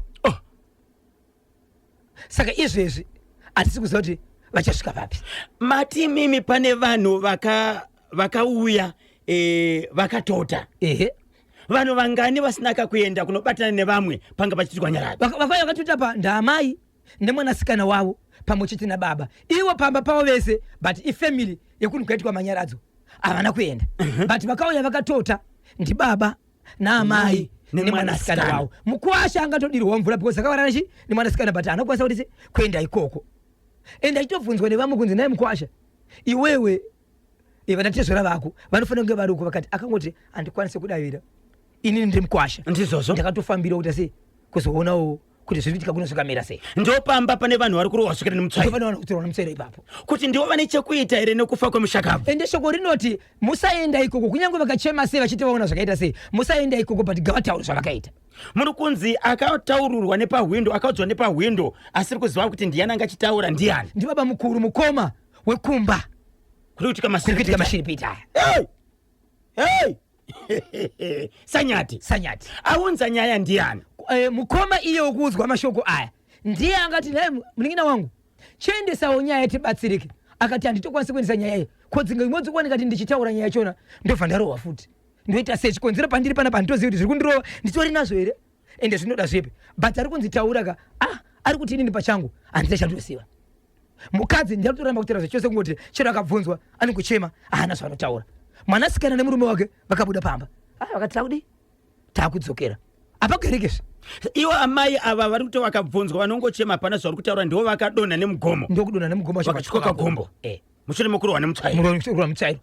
saka izvezvi hatisi kuziva kuti vachasvika papi mati mimi pane vanhu vakauya vakatota vanhu vangani vasinaka kuenda kunobatana nevamwe panga pachiitirwa nyaradzwa vakauya vakatota pa ndaamai nemwanasikana wavo pamwe chete nababa ivo pamba pavo vese but ifamily yekuti kukaitwa manyaradzo havana kuenda but vakauya vakatota ndibaba naamai nemwanasikana wavo mukwasha angatodirwa mvura because akavarana chi nemwanasikana but anokwanisa kuti kuenda ikoko ende achitobvunzwa nevamwe kunzi naye mukwasha iwewe vanatezvera vako vanofanira kunge vari uko vakati akangoti handikwanise kudavira inini ndiri mukwasha ndizvozvo ndakatofambira kuti sei kuzoonawo kuti zviriitika kuno zvakamira sei ndopamba pane vanhu vari kurohwa svikira nemutsvairo kutirwa nemutsvairo ipapo kuti ndivo vane chekuita here nekufa kwemushakabvu ende shoko rinoti musaenda ikoko kunyange vakachema sei vachiti vaona zvakaita sei musaenda ikoko but gavataura zvavakaita muri kunzi akataurirwa nepahwindo akaudzwa nepahwindo asiri kuziva kuti ndiani angachitaura ndiani ndibaba mukuru mukoma wekumba kuri kuitika mashiripiti aya sanyati aunza nyaya ndiani mukoma iye wekuudzwa mashoko aya ndiye angati naye munin'ina wangu chiendesawo nyaya tibatsirike akati handitokwanisa kuendesa nyaya iyi kodzinga imodzi kuwanika kuti ndichitaura nyaya chona ndobva ndarohwa futi ndoita sei chikonzero pandiri panapa handitozivi kuti zviri kundirohwa nditori nazvo here ende zvinoda zvipi but ari kunzitaura ka ari kuti inini pachangu handichandosiwa mukadzi ndiyatoramba kutaura zvachose kungoti chero akabvunzwa anongochema haana zvanotaura mwanasikana nemurume wake vakabuda pamba vakati takudzokera apagerekesva iwo amai ava vari kuti vakabvunzwa vanongochema pana zvauri kutaura ndivo vakadonha nemugomo ndokudonha nemugomo vakatyoka gombo mushure mokurwa nemutsvairo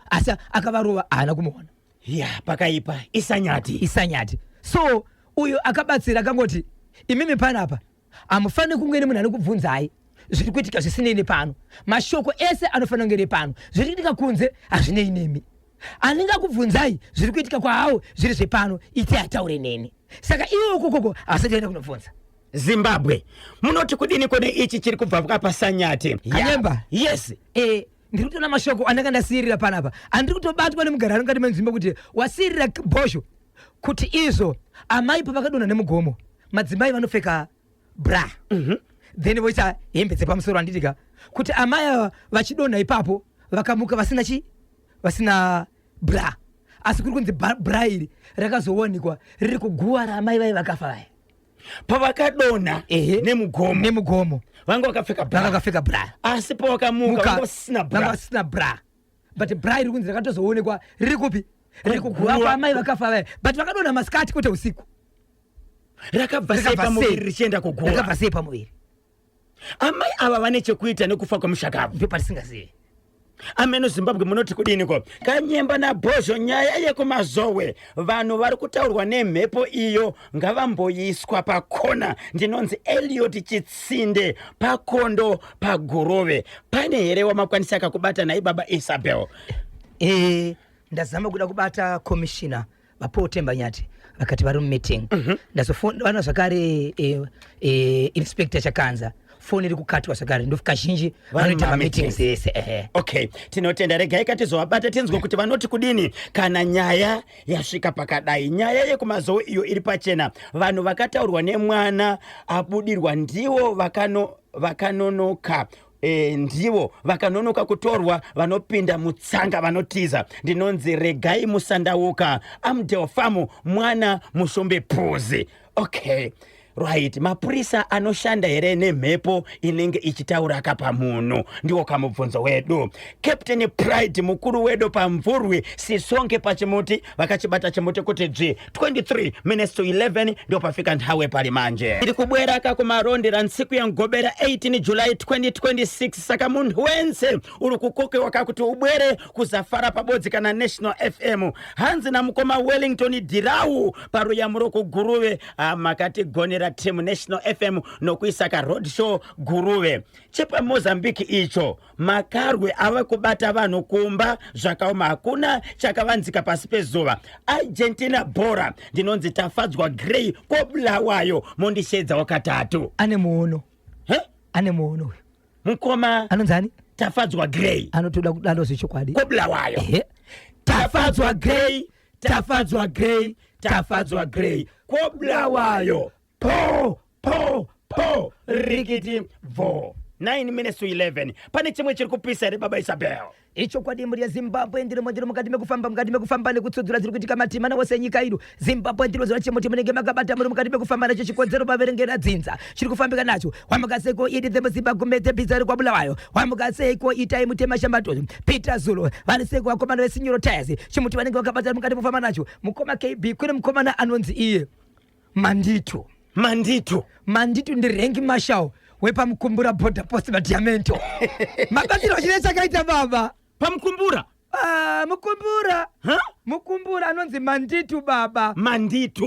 asi akavarova haana kumuona ya pakaipa isanyati so uyo akabatsira akangoti imimi panapa amufaniri kunge ne munhu anokubvunzai zviri kuitika zvisinei pano mashoko ese anofanira kunge pano zviri kuitika kunze hazvinei nemi andingakubvunzai zviri kuitika kwahawo zviri zvepano ite ataure neni saka iwo kokoko hasati aenda kunobvunza Zimbabwe munoti kudini kone ichi chiri kubva pasanyati Kanyemba yes ndiri kutoona mashoko andakandasiyirira panapa andiri kutobatwa nemugara ringati menzimba kuti wasiyirira bhosho kuti izvo amai pavakadonha nemugomo madzimai vanopfeka bra then voisa hembe dzepamusoro handitika kuti amai ava vachidonha ipapo vakamuka vasina bra asi kuri kunzi bra iri rakazowanikwa riri kuguwa raamai vai vakafa vaya pavakadonha nemugomo vanga vakapfeka bra asi pavakamuka vanga vasina bra but bra iri kunzi rakatozoonekwa riri kupi riri kuguwa kwaamai vakafa vaya but vakadonha masikati kwete usiku rakabva sei pamuviri richienda kuguwa rakabva sei pamuviri amai ava vane chekuita nekufa kwemushakabvu ndo patisingazivi ameno Zimbabwe munoti kudiniko Kanyemba naBhozho nyaya yekumazowe vanhu vari kutaurwa nemhepo iyo ngavamboiswa pakona ndinonzi Elliot Chitsinde pakondo pagorove pane here wamakwanisa akakubata nai baba Isabel ndazama kuda kubata commissioner vapotemba nyati vakati vari mumeeting ndazofona zvakare inspector Chakanza foni iri kukatwa zvakare ndo kazhinji vanoita mameetings ese okay tinotenda regai katizovabata tinzwe kuti vanoti kudini kana nyaya yasvika pakadai nyaya yekumazowe iyo iri pachena vanhu vakataurwa nemwana abudirwa ndiwo vakanonoka ndivo vakanonoka kutorwa vanopinda mutsanga vanotiza ndinonzi regai musandauka amdelfamu mwana mushombe puzi okay right mapurisa anoshanda here nemhepo inenge ichitaura akapa munhu ndiwo kamubvunzo wedu Captain Pride mukuru wedu pamvurwi Sisonge pachimuti vakachibata chimuti kuti 11 ndio pafika nthawe pali manje iri kubwera kakumarondera ntsiku ya ngobera 18 July 2026 saka munhu wense uri kukokewa kakuti ubwere kuzafara pabodzi kana National FM hanzi na mukoma Wellington Dirau paruyamuro kuguruve makati gonera team National FM nokuisaka road show guruve chepa Mozambique icho makarwe ava kubata vanhu kumba zvakaoma hakuna chakavanzika pasi pezuva Argentina bora ndinonzi tafadzwa Gray kobulawayo mondishedza wakatatu ane muono mukoma anonzani tafadzwa Gray anotoda kudalo zvechokwadi kobulawayo tafadzwa Gray kobulawayo po rikiti vo 9 minutes to 11 pane chimwe chiri kupisa here baba Isabel icho kwadi muri ya Zimbabwe ndiro mukati mekufamba nekutsudzura dziri kuitika matimana wose nyika ino Zimbabwe ndiro zva chimo munenge makabata muri mukati mekufamba nacho chikodzero baverengera dzinza chiri kufambika nacho wamukaseko idi dzemuZimbabwe mete pizza kwa bulawayo wamukaseko itai mutema shambatozo Peter Zulu vaniseko vakomana veSinyoro Tires chimuti vanenge vakabata mukati mekufamba nacho mukoma KB kune mukomana anonzi iye Manditu ndi Rengi Marshal wepamukumbura border post madiamento mabatiro chine chakaita baba pamukumbura mukumbura anonzi Manditu baba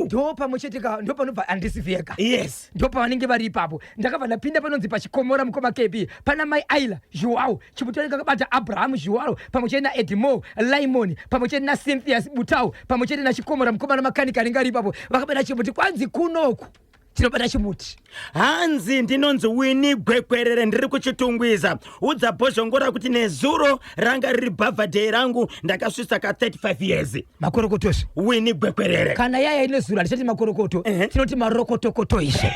ndo pamuchetika ndo panobva andisiveka yes ndo pavanenge vari ipapo ndakabva ndapinda panonzi pachikomora mukoma KB pana mai Aila Joao chimuti kakabata Abraham Joao pamwe na Edmo Limon pamwe na Cynthia Butau pamwe na chikomora mukoma na makanika anenge ari ipapo vakabata chimuti kwanzi kunoku tinobata chimuti hanzi ndinonzi Winnie Gwekwerere ndiri kuchitungwiza udza Bhozhongora kuti nezuro ranga riri birthday rangu ndakasvisa ka 35 years makorokotoshi Winnie Gwekwerere kana yaya ine zuro ndichati makorokoto tinoti marokotokoto ishe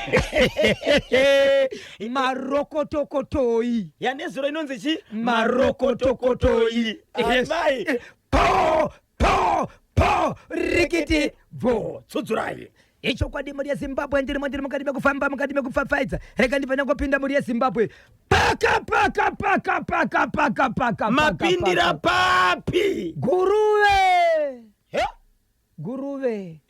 marokotokotoi yane zuro inonzi chi marokotokotoi mai po rikiti vo tsudzurai icho kwadi muri ya Zimbabwe ndiri mukati mekufamba mukati mekufafaidza rega ndipana kupinda muri ya Zimbabwe paka mapindira papi guruve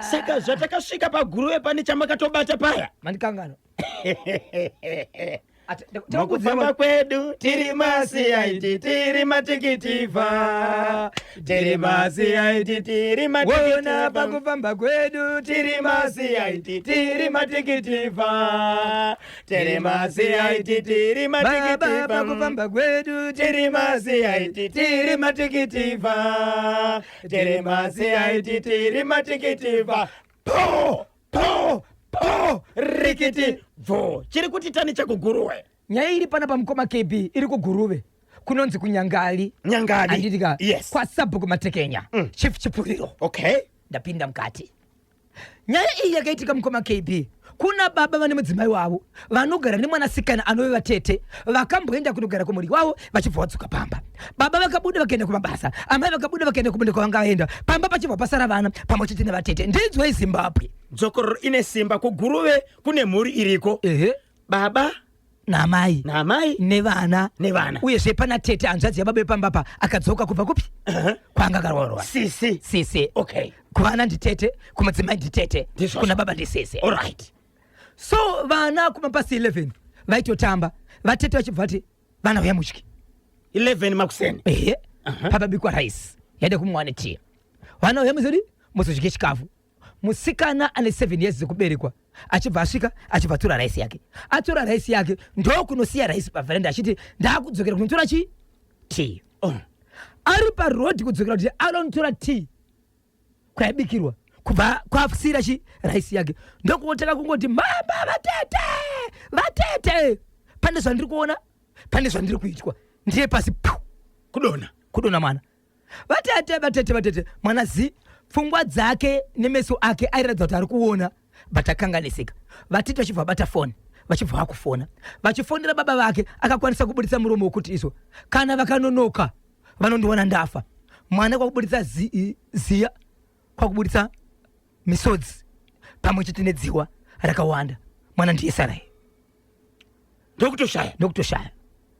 saka zvatakasvika paguruve pane chamakatobata paya mandikangano mukufamba kwedu tiri masiaiti tiri matikitiva tiri masiaiti tiri wona pakufamba kwedu tiri masiaiti tiri matikitiva tiri masiaiti tiri matikitiva pakufamba kwedu tiri masiaiti tiri matikitiva tiri masiaiti tiri matikitiva po rikiti vo chiri kuti tani chakuguruwe nyaya iri pana pamukoma KB iri kuguruve kunonzi kunyangali anditika yes kwa sabu kumatekenya chipuriro okay ndapinda mkati nyaya iyi yakaitika mukoma KB kuna baba vane mudzimai wavo vanogara nemwanasikana anove vatete vakamboenda kunogara kumuri wavo vachibva vatsuka pamba baba vakabuda vakaenda kumabasa amai vakabuda vakaenda kumunda kwavangaenda pamba pachibva pasara vana pamwe chete nevatete ndinzwa iZimbabwe dzokororo ine simba kuguruve kune mhuri iriko baba namai nevana uyezve pana tete hanzvadzi yababa epambapa akadzoka kubva kupi kwanga akarorwa sisi okay kuvana nditete kumudzimai nditete kuna baba ndisisi alright so vana kumapasi 11 vaitotamba vatete vachibva vati vana vaya mutyi 11 makuseni papabikwa raisi yaida kumwana tea vana vaya muzodi muzodye chikafu musikana ane 7 years dzekuberekwa achibva asvika achibva atora raisi yake atora raisi yake ndokunosiya raisi pavherenda achiti ndakudzokera kunotora chi tea ari parodi kudzokera kuti anotora tea kwayabikirwa kubva kwasira chi raisi yake ndokutaka kungoti mama vatete pane zvandiri kuona pane zvandiri kuitwa ndiye pasi kudona mwana vatete mwana pfungwa dzake nemeso ake airatidza kuti ari kuona but akanganisika vatete vachibva bata foni vachibva vakufona vachifonera baba vake akakwanisa kubuditsa muromo wekuti iso kana vakanonoka vanondiona ndafa mwana kwakubuditsa ziya kwakubuditsa misodzi pamwe chete nedziwa rakawanda mwana ndiye sarai ndokutoshaya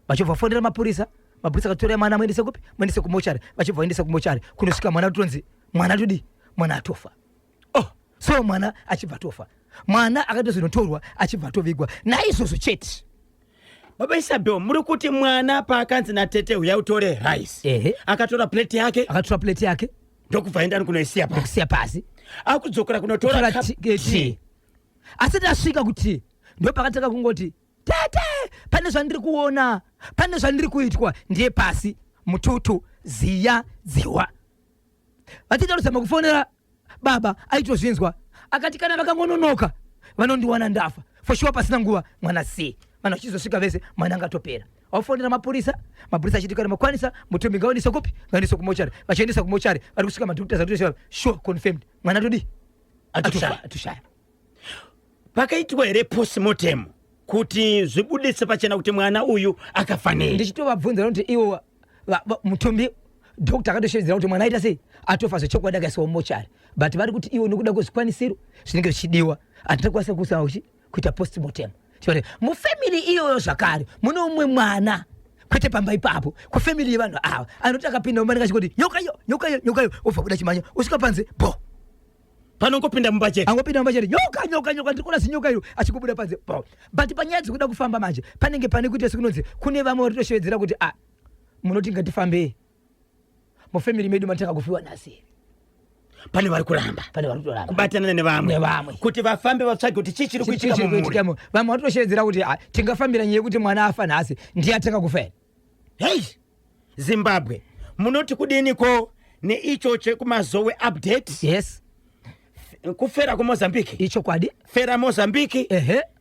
vachibva fonera mapurisa akatora mwana muendese kupi muendese kumochari vachibva vaendesa kumochari kunosvika mwana utonzi mwana tudi mwana atofa so mwana achibva atofa mwana akatozonotorwa achibva atovigwa naizvozvo chete baba Isabel muri kuti mwana paakanzi natete uya utore rice akatora plate yake ndokubva aenda kunoisiya pasi akudzokera kunotora tea asati asvika kuti ndopakataka kungoti tete pane zvandiri kuona pane zvandiri kuitwa ndiye pasi mututu ziya dziwa vatita kuzama kufonera baba aitozvinzwa akati kana vakangononoka vanondiwana ndafa for sure pasina nguva mwana vana vachizosvika vese mwana angatopera vafonera mapurisa achiti kana makwanisa mutumbi ngaendesa kupi ngaendesa kumochari vachiendesa kumochari vari kusvika madhokuta zatoa sure confirmed mwana todi atoshaya pakaitwa here postmortem kuti zvibuditse pachena kuti mwana uyu akafanira ndichitovabvunza kuti iwo mutumbi dokta akatoshedzera kuti mwana aita sei atofa zvechokwadi akaisiwa mumochari but vari kuti iwo nekuda kwezvikwanisiro zvinenge zvichidiwa hatinakwanisa kuita postmortem mufamily iyoyo zvakare mune umwe mwana kwete pamba ipapo kufamily yevanhu ava anoti akapinda mumba ndikachikoti nyokayo obva kuda chimanya usvika panze panongopinda mumba chete angopinda mumba chete nyoka ndikuona zinyoka iro achikubuda panze but panyaya dzekuda kufamba manje panenge pane kuita sekunonzi kune vamwe vatitoshevedzera kuti munoti ngatifambei mufamily medu mataka kufiwa nasi pane vari kuramba kubatana nevamwe kuti vafambe vatsvage kuti chii chiri kuitika mumhuri vamwe vatitoshevedzera kuti tingafambira nyaya yekuti mwana afa nhasi ndiye atanga kufa hei Zimbabwe munoti kudiniko neicho chekumazowe update yes kufera kuMozambique icho kwadi fera Mozambique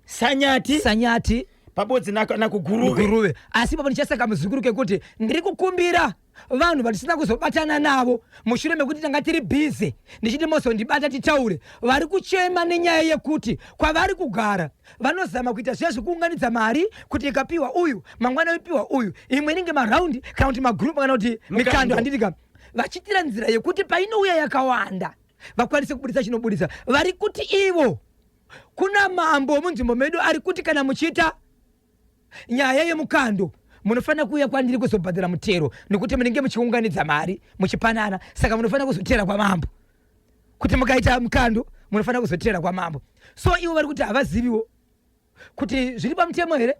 sanyati pabodzi nakuguruve asi papo ndichasaka muzukuru kekuti ndiri kukumbira vanhu vatisina kuzobatana navo mushure mekuti tanga tiri bhizi ndichiti mozondibata titaure vari kuchema nenyaya yekuti kwavari kugara vanozama kuita zviya zvekuunganidza mari kuti ikapiwa uyu mangwana ipiwa uyu imwe inenge maraundi kana kuti magrupu kana kuti mikando handitika vachitira nzira yekuti painouya yakawanda vakwanise kubudisa chinobudisa vari kuti ivo kuna mambo munzvimbo medu ari kuti kana muchiita nyaya yemukando munofanira kuuya kwandiri kuzobhadhara mutero nekuti munenge muchiunganidza mari muchipanana saka munofanira kuzotera kwa mambo kuti mukaita mukando munofanira kuzotera kwa mambo so ivo vari kuti havaziviwo kuti zviri pamutemo here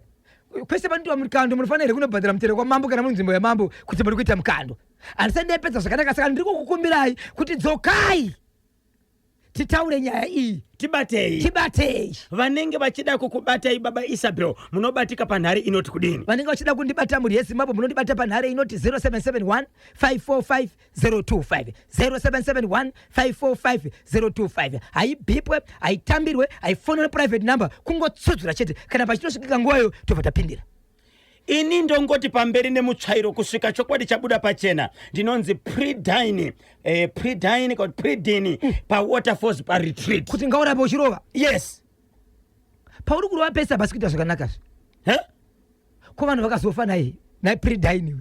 kwese panoitwa mukando munofanira here kunobhadhara mutero kwa mambo kana muri nzvimbo yamambo kuti muri kuita mukando handisati ndaipedza zvakanaka saka ndiri kukukumbirai kuti dzokai titaure nyaya iyi tibatei vanenge vachida kukubatai baba Isabel munobatika panhare inoti kudini vanenge vachida kundibata muri yezimbabwe munondibata panhare inoti 0771 545 025 0771 545 025 haibhipwe haitambirwe haifonere private number kungotsudzura chete kana pachitosvikika nguvayo tobva tapindira ini ndongoti pamberi nemutsvairo kusvika chokwadi chabuda pachena ndinonzi predine pawaterfalls paretreat kuti ngaurape uchirova yes pauri kurova pesa basi kuita zvakanakazve ko vanhu vakazofa napredine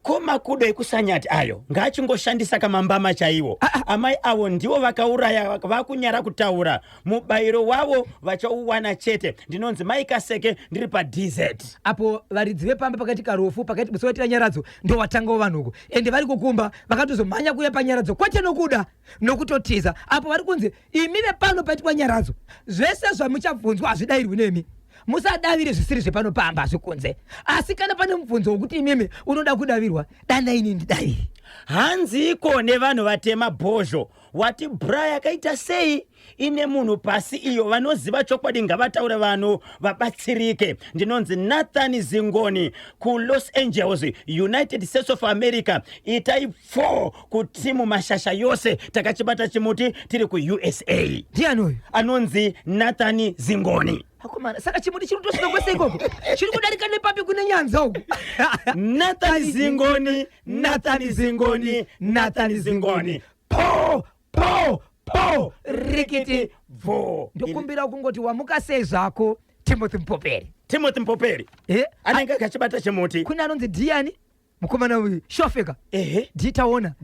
komakudo ekusanyati ayo ngachingoshandisa kamambama chaiwo amai avo ndivo vakauraya vakunyara kutaura mubayiro wavo vachauwana chete ndinonzi maikaseke ndiri paDZ apo varidzi vepamba pakati karofu pakati musi waitira nyaradzo ndo vatangawo vanhuko ende vari kukumba vakatozomhanya kuuya panyaradzo kwete nokuda nokutotiza apo vari kunzi imi vepano paitwa nyaradzo zvese zvamuchabvunzwa hazvidayirwi nemi musadavire zvisiri zvepano pamba hazvikunze asi kana pane mubvunzo wokuti imimi unoda kudavirwa dana ini ndidaviri hanziko nevanhu vatema bhozho wati bra yakaita sei ine munhu pasi iyo vanoziva chokwadi ngavataure vanhu vabatsirike ndinonzi Nathan Zingoni kuLos Angeles United States of America itai 4 kutimu mashasha yose takachibata chimuti tiri kuUSA ndianoyo anonzi Nathan Zingoni hakomana saka chimuti chiri kutosvika kwese ikoko chiri kudarika nepapi kune nyanza uku Nathan Zingoni po rikiti vo ndokumbira kungoti wamuka sei zvako Timothy Mpoperi anenge akachibata chimuti kuna anonzi Diani mukomana uyu Shofeka ditaona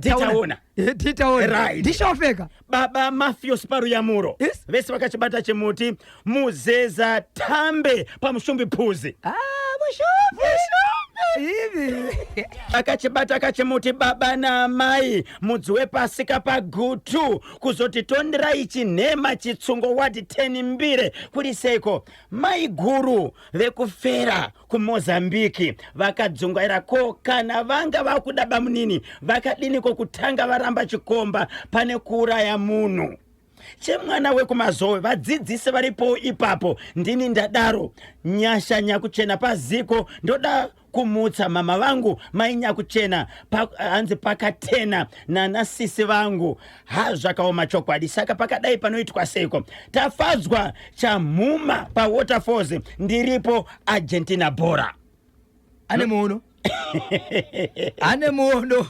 right ndishofeka baba Mafios Paruyamuro vese vakachibata chimuti Muzeza Tambe pamushumbi Phuzi akachibata kachimuti baba namai mudzi wepasika pagutu kuzoti tonderai chinhema chitsungo wadi 10 mbire kuri seiko mai guru vekufera kuMozambiki vakadzungaira ko kana vanga vakuda bamunini vakadiniko kutanga varamba chikomba pane kuuraya munhu chemwana wekumazowe vadzidzisi varipo ipapo ndini ndadaro nyasha nyakuchena paziko ndoda kumutsa mama vangu mai nyakuchena hanzi pakatena nanasisi vangu zvakaoma chokwadi saka pakadai panoitwa seiko tafadzwa chamhuma pawaterfalls ndiripo Argentina bora ane muono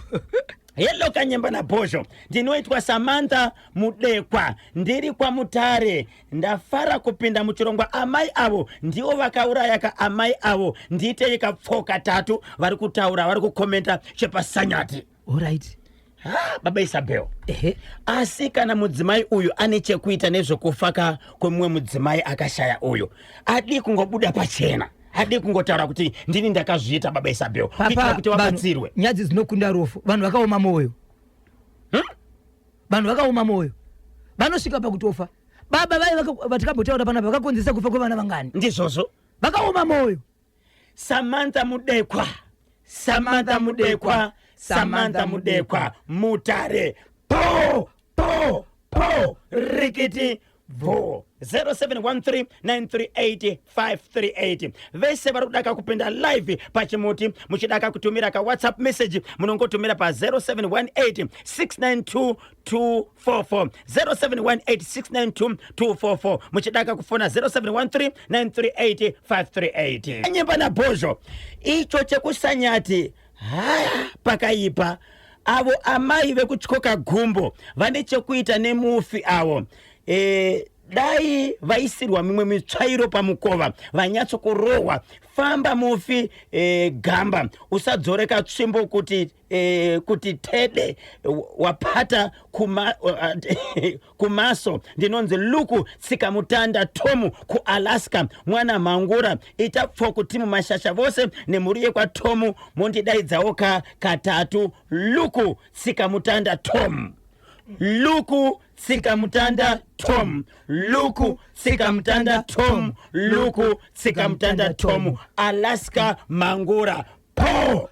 Hello kanyemba na bozho ndinoitwa Samantha Mudekwa ndiri kwa Mutare ndafara kupinda muchirongwa amai avo ndivo vakauraya ka amai avo ndite ikapfoka 3 vari kutaura vari kukomenta chepasanyati alright baba Isabel asi kana mudzimai uyu ane chekuita nezvekufaka kwemumwe mudzimai akashaya uyu adi kungobuda pachena hadi kungotaura kuti ndini ndakazviita baba Isabel kuitira kuti vabatsirwe nyadzi dzinokunda rofu vanhu vakaoma moyo vanosvika pakutofa baba vai vatikambotaura panapa vakakonzesa kufa kwevana vangani ndizvozvo vakaoma moyo Samantha Mudekwa Mutare po rikiti vo 0713938538 vese varikudaka kupinda live pachimuti muchidaka kutumira ka WhatsApp message munongotumira pa 0718692244 0718692244 muchidaka kufona 0713938538 anyemba na bozho icho chekusanyati pakaipa avo amai vekutyoka gumbo vane chekuita nemufi avo dai vaisirwa mimwe mitsvairo pamukova vanyatso kurohwa famba mufi gamba usadzoreka tsvimbo kuti tede wapata kumaso ndinonzi Luku tsikamutanda Tomu kuAlaska mwana mangura itapfo kuti mumashasha vose nemhuri yekwatomu mondidaidzawo katatu Luku tsikamutanda Tomu Luku tsikamutanda Tom Luku tsikamutanda Tom Luku tsikamutanda Tom Alaska mangura po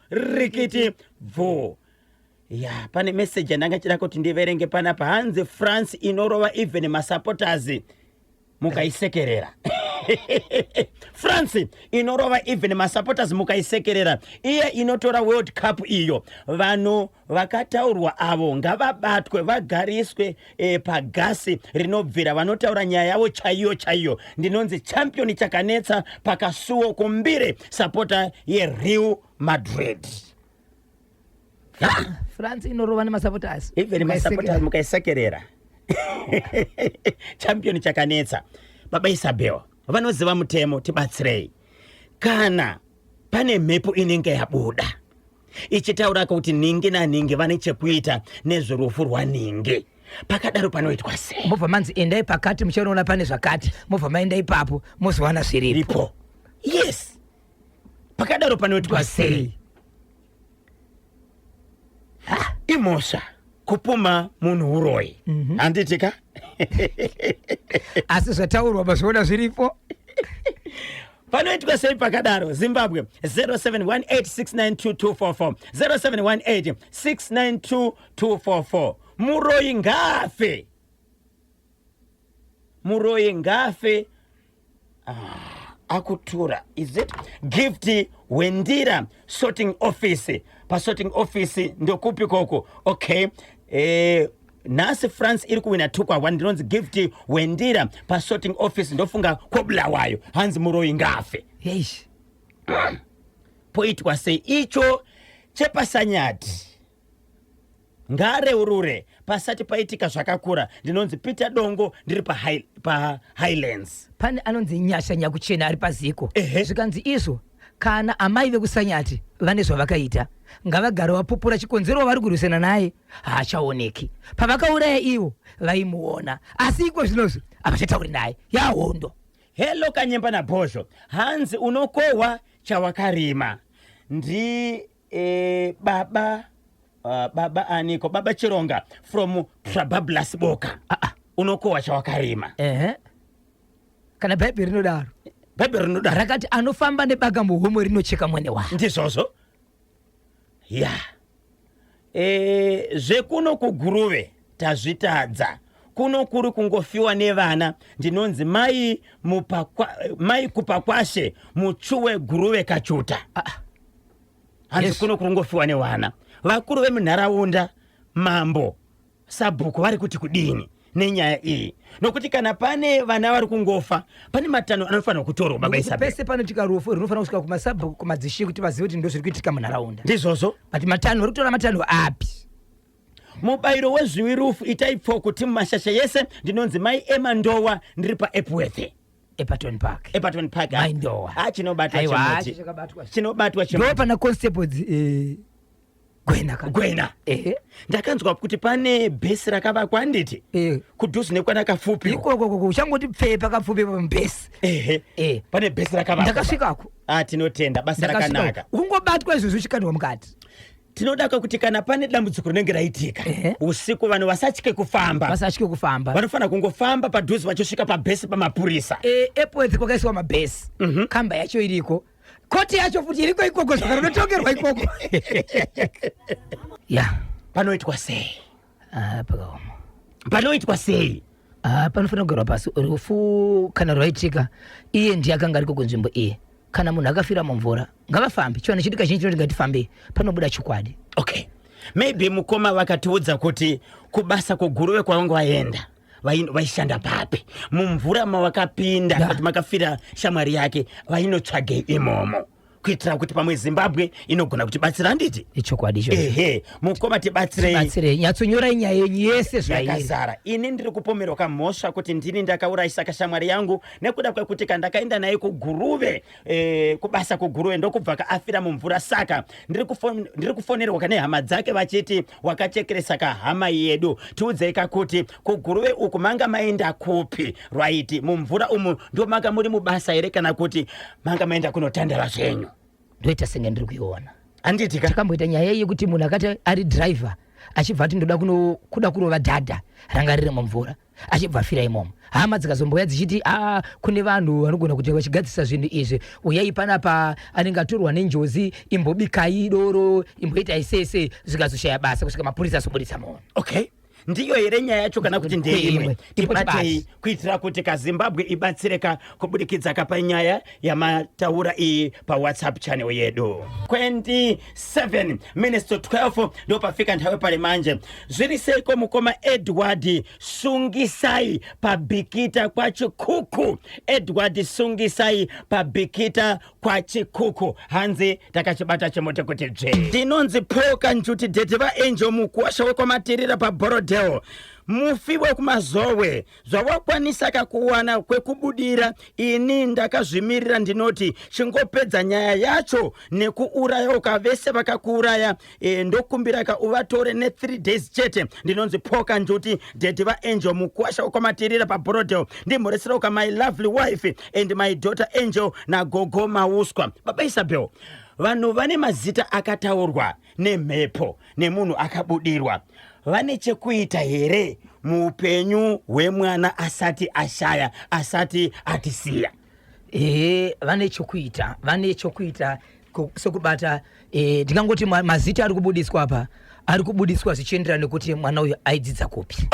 rikiti vo ya pane message ndangachira kuti ndiverenge panapa hanzi France inorova even masupporters mukaisekerera France inorova even masupporters mukaisekerera iye inotora World Cup iyo vanhu vakataurwa avo ngavabatwe vagariswe pagasi rinobvira vanotaura nyaya yavo chaiyo ndinonzi champion chakanetsa pakasuo kumbire supporter yeReal Madrid. France inorova nemasupporters even masupporters mukaisekerera champion chakanetsa. Baba Isabel vanoziva mutemo tibatsirei kana pane mhepo inenge yabuda ichitaura kuti ningi naningi vane chekuita nezverufu rwaningi pakadaro panoitwa sei? Mobva manzi endai pakati muchaona pane zvakati mobva maenda ipapo mozowana zviripo. Yes, pakadaro panoitwa sei? Imosha kupuma munhu uroyi handitika asi zvataurwa mazoona zviripo. Panoitwa sei pakadaro? Zimbabwe 0718692244 0718692244 muroyi ngafe akutura is it gift wendira sorting office pa sorting office ndokupi koko? Okay, nasi France iri kuwina 2-1 ndinonzi gift wendira pa sorting office ndofunga kobulawayo hanzi muroyi ngafe. Yes. Poitwa sei icho chepasanyati ngareurure pasati paitika zvakakura ndinonzi Peter Dongo ndiri pa Highlands. Pane anonzi Nyasha Nyakuchena ari paziko zvikanzi izvo kana amai vekusanyati vane zvavakaita ngavagara vapupura chikonzero vari kurwisana naye haachaoneki. Pavakauraya ivo vaimuona asi iko zvinozvi havachatauri naye yahondo. Hello Kanyemba naBhozho hanzi unokohwa chawakarima ndi baba aniko baba Chironga from Trabablas Boka unokohwa chawakarima. Kana bhaibheri rinodaro rakati anofamba nebaga muhomwe rinocheka mwene wake ndizvozvo. Ya zvekuno kuguruve tazvitadza kuno kuri kungofiwa nevana ndinonzi mai kupa kwashe muchuwe guruve kachuta. Hanzi kuno kuri kungofiwa nevana vakuru vemunharaunda mambo sabhuku vari kuti kudini nenyaya iyi nokuti kana pane vana vari kungofa pane matanho anofanira kutorwa. Baba Isabel pese panoitika rufu rinofanira kusvika kumasabhuku kumadzishi kuti vazive kuti ndozviri kuitika munharaunda ndizvozvo. But matanho uri kutora matanho api? Mubayiro wezviwirufu itaipfo kuti mumashasha yese ndinonzi mai Emandowa ndiri pa Epworth Epaton Park mai Ndowa chinobatwa ndo pana constables Gwena. Ndakanzwa kuti pane bhesi rakavakwa nditi kudhuze nekwanakafupi ikoko uchangoti pfeye pakapfupi pamubhesi. Pane bhesi rakavakwa ndakasvikako. Tinotenda basa rakanaka. Kungobatwa izvozvo uchikandwa mukati. Tinodaka kuti kana pane dambudziko rinenge raitika usiku vanhu vasatye kufamba vanofanira kungofamba padhuze vachosvika pabhesi pamapurisa. Epworth kwakaiswa mabhesi kamba yacho iriko koti yacho futi iriko ikoko zvaka rinotongerwa ikoko. Panoitwa sei? Panoitwa sei? Panofanira kugarwa pasi rufu kana rwaitika iye ndiye akanga ariko kunzvimbo iye kana munhu akafira mumvura ngavafambe chiwana chitika chinhu chinoti ngatifambe panobuda chokwadi. Okay, maybe mukoma vakatiudza kuti kubasa kuguruve kwavanga vaenda vaishanda papi mumvura mavakapinda kuti makafira shamwari yake vainotsvage imomo kuitira kuti pamwe Zimbabwe inogona kutibatsira nditi icho kwadicho mukoma tibatsire nyatsonyora inyaya yenyu yese zvakazara. Ini ndiri kupomerwa kamhosva kuti ndini ndakaurayisa kashamwari yangu nekuda kwekuti kandakaenda naye kuguruve kubasa kuguruve ndokubva kaafira mumvura. Saka ndiri kufonerwa kane hama dzake vachiti wakachekeresa kahama yedu tiudzei kuti kuguruve uku manga maenda kupi right mumvura umu ndio manga muri mubasa here kana kuti manga maenda kunotandara zvenyu. Ndoita senge ndiri kuiona anditika takamboita nyaya yekuti munhu akati ari driver achibva ati ndoda kuda kurova dhadha ranga riri mumvura achibva afira imomo. Hama dzikazomboya dzichiti kune vanhu vanogona kuti vachigadzisa zvinhu izvi uyai panapa anenge atorwa nenjodzi imbobikai doro imboita isese zvikazoshaya basa kusvika mapurisa azobudisa munhu. Okay, ndiyo here nyaya yacho kana kuti ndeimwe tibatei kuitira kuti kaZimbabwe ibatsireka kubudikidza kapa nyaya yamataura iyi paWhatsApp channel yedu. 27 minutes to 12 ndo pafika nthawi pale manje. Zviri seiko mukoma Edward Sungisai pabikita kwa chikuku. Edward Sungisai pabikita kwa chikuku. Hanzi takachibata chemote kuti dze. Dinonzi Poka Njuti Detiva Angel mukuwasha wekomatirira pa Borodeo. Mufiwe kumazowe zvawakwanisa kakuwana kwekubudira. Ini ndakazvimirira ndinoti chingopedza nyaya yacho nekuuraya ukavese vakakuuraya ndokumbira ka uvatore ne 3 days chete. Ndinonzi Poka Njuti Detiva Angel mukuwasha wekomatirira pa Borodeo. Ndimhoresera uka my lovely wife and my daughter Angel na Gogo Mauswa. Baba Isabel, vanhu vane mazita akataurwa nemhepo nemunhu akabudirwa vane chekuita here muupenyu hwemwana asati ashaya asati atisiya? Vane chokuita sokubata ndingangoti mazita ari kubudiswa apa ari kubudiswa zvichienderana nekuti mwana uyu aidzidza kupi.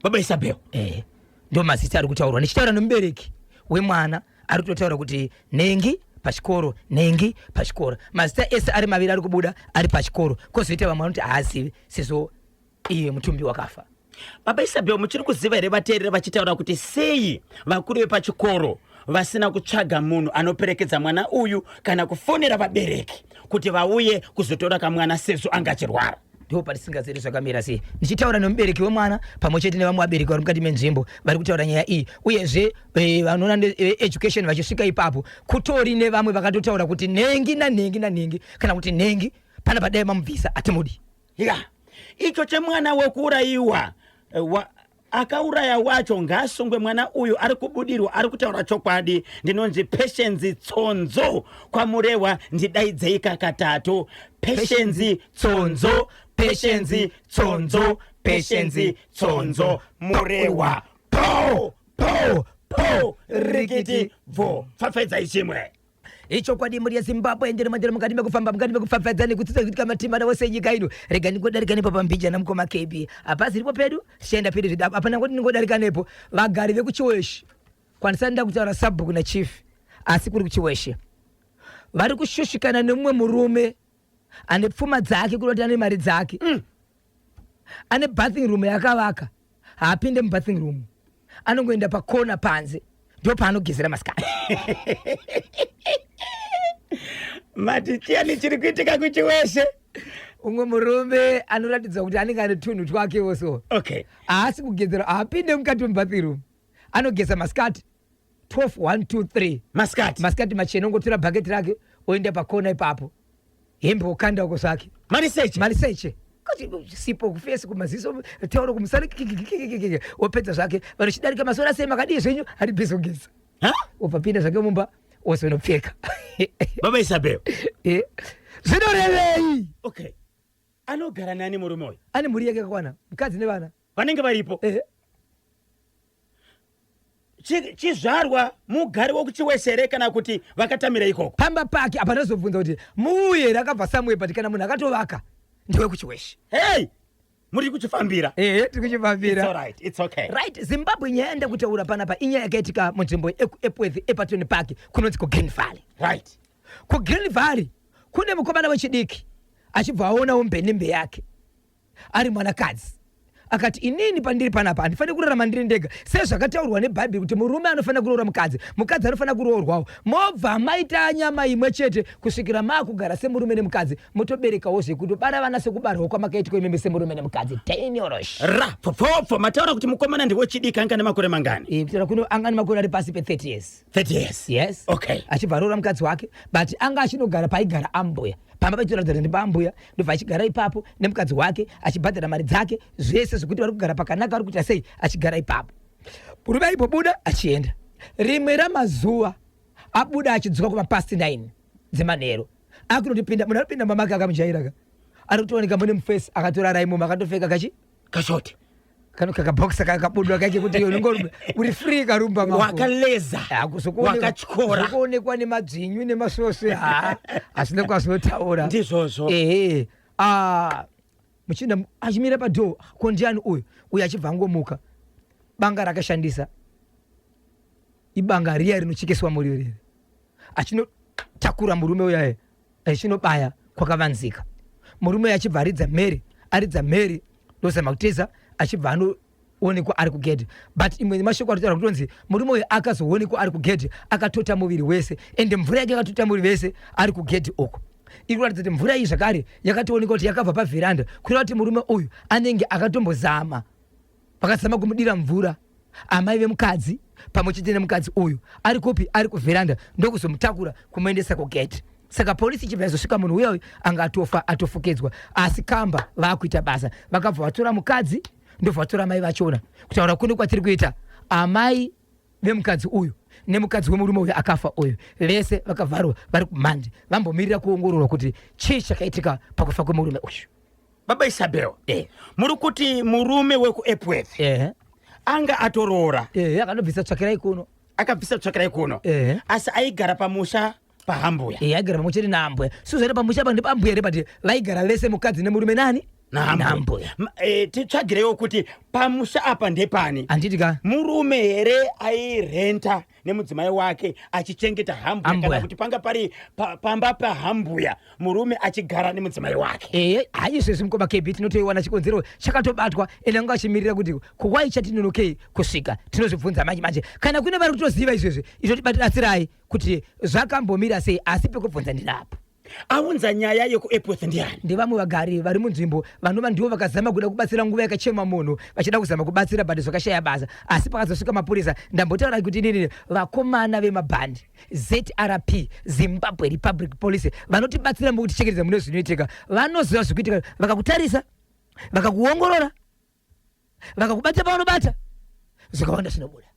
Baba Isabel, ndo mazita ari kutaurwa. Ndichitaura nomubereki wemwana ari kutotaura kuti nengi pachikoro nengi pachikoro. Mazita ese ari maviri ari kubuda ari pachikoro. Kozoita vamwe vanoti haazivi sezo iye mutumbi wakafa. Baba Isabel, muchiri kuziva here vateereri vachitaura kuti sei vakuru vepachikoro vasina kutsvaga munhu anoperekedza mwana uyu kana kufonera vabereki kuti vauye kuzotora kamwana sezvo angachirwara? Ndo patisingazeri zvakamira sei. Ndichitaura nomubereki wemwana pamwe chete nevamwe vabereki vari mukati menzvimbo vari kutaura nyaya iyi. Uyezve vanoona education vachisvika ipapo kutori nevamwe vakatotaura kuti nengi nanengi kana kuti nengi pana padai mamubvisa atimudi. Icho chemwana wekuurayiwa akauraya wacho ngasungwe mwana uyu ari kubudirwa ari kutaura chokwadi. Ndinonzi Patience Tsonzo kwamurewa ndidaidzei kakatatu. Patience Tsonzo, Patience Tsonzo, Patience Tsonzo murewa po rikiti vo fafedza chimwe. Icho kwadi muri yaZimbabwe endere mandere mukati mekufamba mukati mekufafadza nekutsitsa kuti kamatima na wose nyika ino regani ngodarika nepo pambija na mukoma KB apazi ripo pedu shenda pedu zvidaba apana kuti ngodarika nepo vagari vekuchiweshi kwanisa nda kutaura sabhuku na chief asi kuri kuchiweshi vari kushushikana nemumwe murume ane pfuma dzake kuti ane mari dzake ane bathing room yakavaka haapinde mubathing room anongoenda pakona panze ndo paanogezera masikati. Mati chiani chiri kuitika kuchiweshe? Umwe murume anoratidza kuti anenge ane tunhu twakewo so. Okay. Haasi kugezera haapinde mukati mebathroom anogeza masikati 12 1 2 3 masikati machena ongotora bhaketi rake oenda pakona ipapo hembe okanda uko zvake mariseche kuti sipo kufesi kumaziso tauro kumusana opedza zvake vanhu chidarika masora sei makadii zvenyu ari bhizogeza opapinda zvake mumba ozonopfeka. Baba Isabel, zvinorevei? Okay, anogara nani murume uyu? Ane mhuri yake yakakwana mukadzi nevana vanenge varipo. Chizvarwa mugari wokuchiweshere kana kuti vakatamira ikoko? Pamba pake apa ndazobvunza kuti muuye rakabva samwe pati kana munhu akatovaka ndiwe kuchiweshe. Hey, muri kuchifambira? Tiri kuchifambira. It's all right, it's okay. Right, Zimbabwe nyaya yanda kutaura panapa inyaya yakaitika munzvimbo Epworth Egerton Park kunonzi kuGreen Valley. Right. KuGreen Valley kune mukomana wechidiki achibva aona umbenembe yake ari mwanakadzi akati inini pandiri panapa andifane kurarama ndiri ndega sezvakataurwa nebhaibheri kuti murume anofana kuroora mukadzi anofana kuroorwawo mobva maita nyama imwe chete kusvikira makugara semurume nemukadzi motoberekawo zvekutobara vana sekubarwa kwamakaitwa imeme semurume nemukadzi 10 years rapopopo mataura kuti mukomana ndiwo chidiki anga nemakore mangani kutaura kuno anga nemakore ari pasi pe 30 years 30 years yes okay achibva aroora mukadzi wake but anga achinogara paigara ambuya pamba pachiratidza kuti ndipambuya ndobva achigara ipapo nemukadzi wake achibhadhara mari dzake zvese zvekuti vari kugara pakanaka vari kuita sei achigara ipapo murume aipobuda achienda rimwe ramazuva abuda achidzoka kumapasti 9 dzemanheru akunotipinda munhu aripinda mamake akamujaira ari kutooneka mune mufesi akatora raimomo akatopfeka kashoti kakabhokisa kakabudwa kake kuti unenge uri free karumba mako wakaleza wakatyora zokuonekwa nemadzvinyu nemasvosve asina kwazotaura ndizvozvo muchinda achimira padhoo kondiani uyu achibva angomuka banga rakashandisa ibanga riya rinochekeswa muriri achinotakura murume uyaye achinobaya kwakavanzika murume uyu achibva aridza mary ndozama kuteza achibva anoonekwa ari kugedhe but imwe mashoko aritaura kutonzi murume uyu akazoonekwa ari kugedhe akatota muviri wese ende mvura yake yakatota muviri wese ari kugedhe uko iri kuratidza kuti mvura iyi zvakare yakatoonekwa kuti yakabva pavheranda kureva kuti murume uyu anenge akatombozama vakazama kumudira mvura amai vemukadzi pamwe chete nemukadzi uyu ari kupi ari kuvheranda ndokuzomutakura kumuendesa kugedhe saka polisi ichibva yazosvika munhu uya uyu anga atofukedzwa asi kamba vakuita basa vakabva vatora mukadzi ndobva vatora mai vachona kutaura kune kwatiri kuita amai vemukadzi uyu nemukadzi wemurume uyu akafa uyu vese vakavharwa vari kumhande vambomirira kuongororwa kuti chii chakaitika pakufa kwemurume uyu baba Isabel muri kuti murume wekuEpworth anga atoroora akandobvisa tsvakirai kuno akabvisa tsvakirai kuno asi aigara pamusha pahambuya aigara pamwe chete naambuya suzvaita pamusha pa ndipambuya ere but vaigara vese mukadzi nemurume nani naambuya titsvagirewo kuti pamusha apa ndepani anditika murume here airenta nemudzimai wake achichengeta hambuya kana kuti panga pari pamba pahambuya murume achigara nemudzimai wake haizvezvi mukoma KB tinotoiwana chikonzero chakatobatwa ende anga achimirira kuti kukwai chatinonokei kusvika tinozvibvunza manje kana kune vari kutoziva izvezvi izvotibatsirayi kuti zvakambomira sei asi pekubvunza ndinapo aunza nyaya yekuEpworth ndiani ndevamwe vagari vari munzvimbo vanova ndivo vakazama kuda kubatsira nguva yakachema munhu vachida kuzama kubatsira bhati zvakashaya basa asi pakazosvika mapurisa ndambotaura kuti nini vakomana vemabhandi ZRP Zimbabwe Republic Police vanotibatsira mukutichekereza mune zvinoitika vanoziva zvikuitika vakakutarisa vakakuongorora vakakubata pavanobata zvakawanda zvinobuda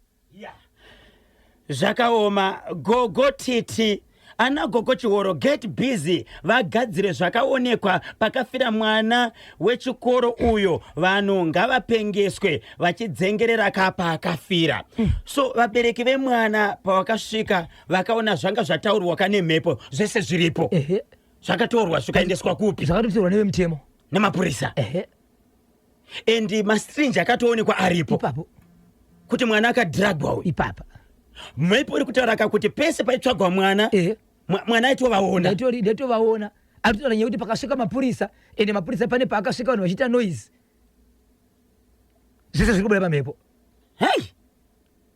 zvakaoma gogotiti ana gogo chihoro get busy vagadzire zvakaonekwa pakafira mwana wechikoro uyo vanhu ngavapengeswe vachidzengerera kapa akafira so vabereki vemwana pavakasvika vakaona zvanga zvataurwa kanemhepo zvese zviripo zvakatorwa zvikaendeswa kupi zvakatotorwa nevemutemo nemapurisa and mastrinji akatoonekwa aripo ipapo kuti mwana akadhiragwa uyu ipapa mhepo iri kutaura kuti pese paitsvagwa mwana mwana aitovaona ndatovaona aritotaura nyaya kuti pakasvika mapurisa ende mapurisa pane paakasvika vanhu vachiita noise zvese zviri kubuda pamhepo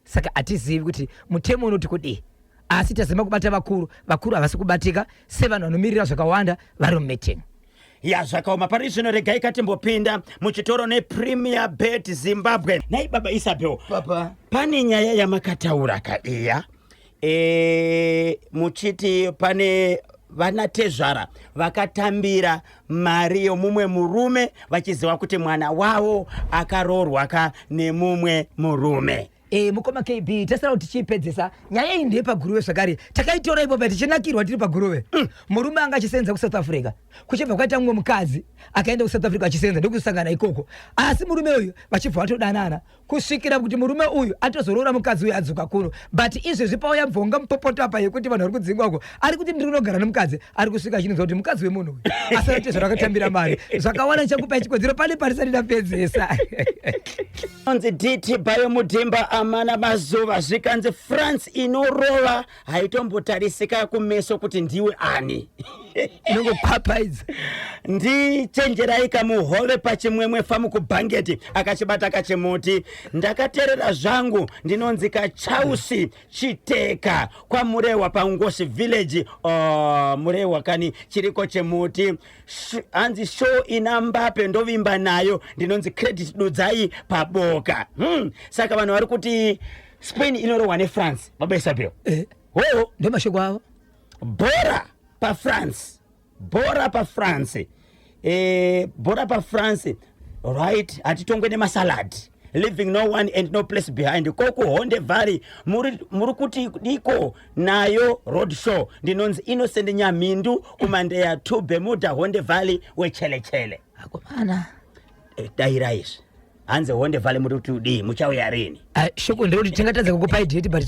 saka hatizivi kuti mutemo unoti kudii asi tazama kubata vakuru havasi kubatika sevanhu vanomirira zvakawanda vari mumeeting zvakaoma pari zvino regai katimbopinda muchitoro nePremier Bet Zimbabwe. Nai baba Isabel papa pane nyaya yamakataura kaiya muchiti pane vanatezvara vakatambira mari yomumwe murume vachiziva kuti mwana wavo akaroorwa nemumwe murume. mukoma KB tasara kuti tichipedzesa nyaya iyi ndeyepaguruve zvakare takaitora ipo tichinakirwa tiri paguruve murume anga achisenza kuSouth Africa kuchibva kwaita mumwe mukadzi akaenda kuSouth Africa achisenza ndokusangana ikoko asi murume uyu vachibva vatodanana kusvikira kuti murume uyu atozoroora mukadzi uyu adzoka kuno but izvezvi pauya mvonga mupopota apa yekuti vanhu vari kudzingwako ari kuti ndiri kunogara nemukadzi ari kusvika achinonzwa kuti mukadzi wemunhu uyu asatezvara akatambira mari zvakawana chakupai chikonzero pane parisati ndapedzesa onzi DT Bayomudhimba amana mazuva zvikanzi France inorova haitombotarisika kumeso kuti ndiwe ani inongopapayidza ndichenjerai kamuhove pachimwemwe famu kubhangeti akachibata kachimuti. Ndakateerera zvangu ndinonzi Kachausi Chiteka kwa Murewa paNgosi village. Murewa kani chiriko chemuti hanzi show ina Mbappe ndovimba nayo ndinonzi credit dudzai paboka. Saka vanhu vari kuti Spain inorohwa neFrance baba Isabel. Ndo mashoko avo. Bora pa France. Bora pa France. Right, atitongwe nemasalad. Leaving no one and no place behind. Koku Honde Valley muri kuti diko nayo road show ndinonzi Innocent Nyamindu kumandeya to Bermuda Honde Valley wechelechele. Akomana Dairais hanze Honde Valley muri kuti di muchauya rini. Shoko ndiro tingatadza kukupa idea but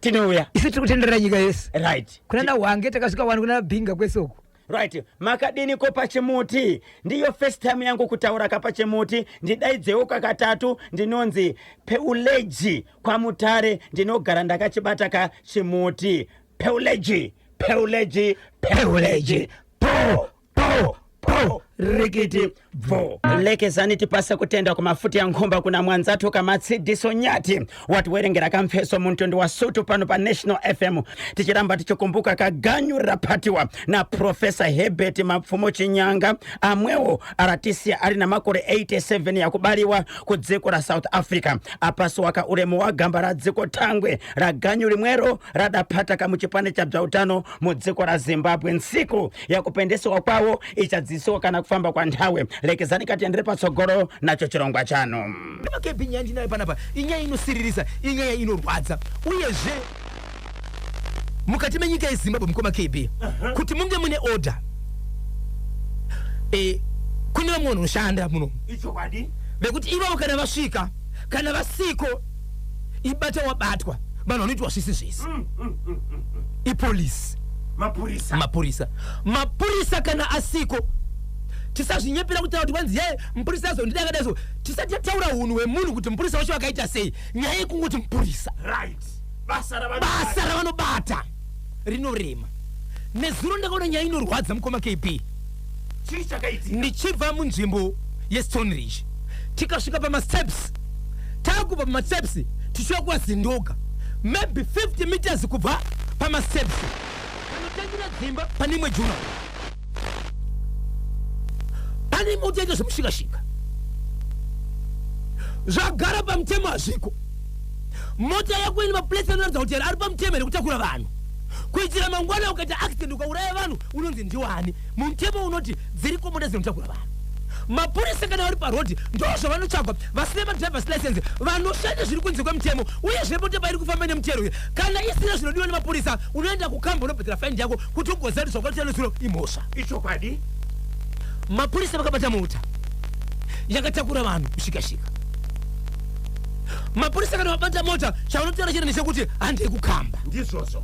tinouya isi tiri kutenderera nyika yese. Right, kuna wange takasvika wanu kuna binga kwesoko. Right, makadini ko pachimuti ndiyo first time yangu kutaura kapachimuti. Ndidaidzewo kakatatu ndinonzi Peuleji kwa Mutare ndinogara ndakachibata kachimuti. Peuleji po rikiti vo lekezani tipasa kutenda kumafuti ya nkhomba kuna mwanzatu Matsidiso Nyati watuwerengera kamfeso muntondo wa Soto pano pa National FM tichiramba tichikumbuka kaganyu rapatiwa na Profesa Herbert Mapfumo Chinyanga amwewo aratisia ali na makore 87 ya kubaliwa ku dziko la South Africa apaso waka ulemu wa gamba la dziko thangwe la ganyu limwero radapata kamuchipande cha bzautano mu dziko la Zimbabwe. Nsiku ya kupendeswa kwawo ichadzisoka kana kufamba kwa nthawe. Lekezani katiyendere patsogolo nacho chirongwa chanu. Makepi nyandi nayo panapa inyaya inosiririsa inyaya inorwadza uyezve mukati menyika yeZimbabwe mukoma kepi kuti munge mune order kune vamwe vanoshanda muno icho kwadi vekuti ivavo kana vasvika kana vasiko ibata wabatwa vanhu vanoitwa zvisi zvisi ipolisi mapurisa kana asiko tisazvinyepera kutaura kuti vanzi ye mupurisa azondidakadaso tisataura unhu hwemunhu kuti mupurisa wacho wakaita sei. nyaya yekungoti mupurisa right basa ravanobata rinorema. nezuro ndakaona nyaya inorwadza mukoma KP. ndichibva munzvimbo yeStone Ridge tikasvika pamasteps takubva pamasteps tichiva kwazindoka maybe 50 meters kubva pamasteps panotangira dzimba pane imwe juna pane mota ita zvemushikashika zvagara pamutemo hazviko. mota yako ine maplesi anoratidza kuti ari pamutemo here kutakura vanhu kuitira mangwana ukaita accident ukauraya vanhu unonzi ndiwani. mutemo unoti dziriko mota dzinotakura vanhu. mapurisa kana vari parodi ndozvo vanotsvagwa vasina madrivers license vanoshanda zviri kunze kwemutemo uyezve mota pairi kufamba nemutero kana isina zvinodiwa nemapurisa unoenda kukamba unobhedzera faini yako kuti ugoziva kuti zvakaita nezuro imhosva. icho kwadi mapurisa vakabata mota yakatakura vanhu kushikashika. mapurisa kana vabata mota chavanotaura chiro ndechekuti handei kukamba ndizvozvo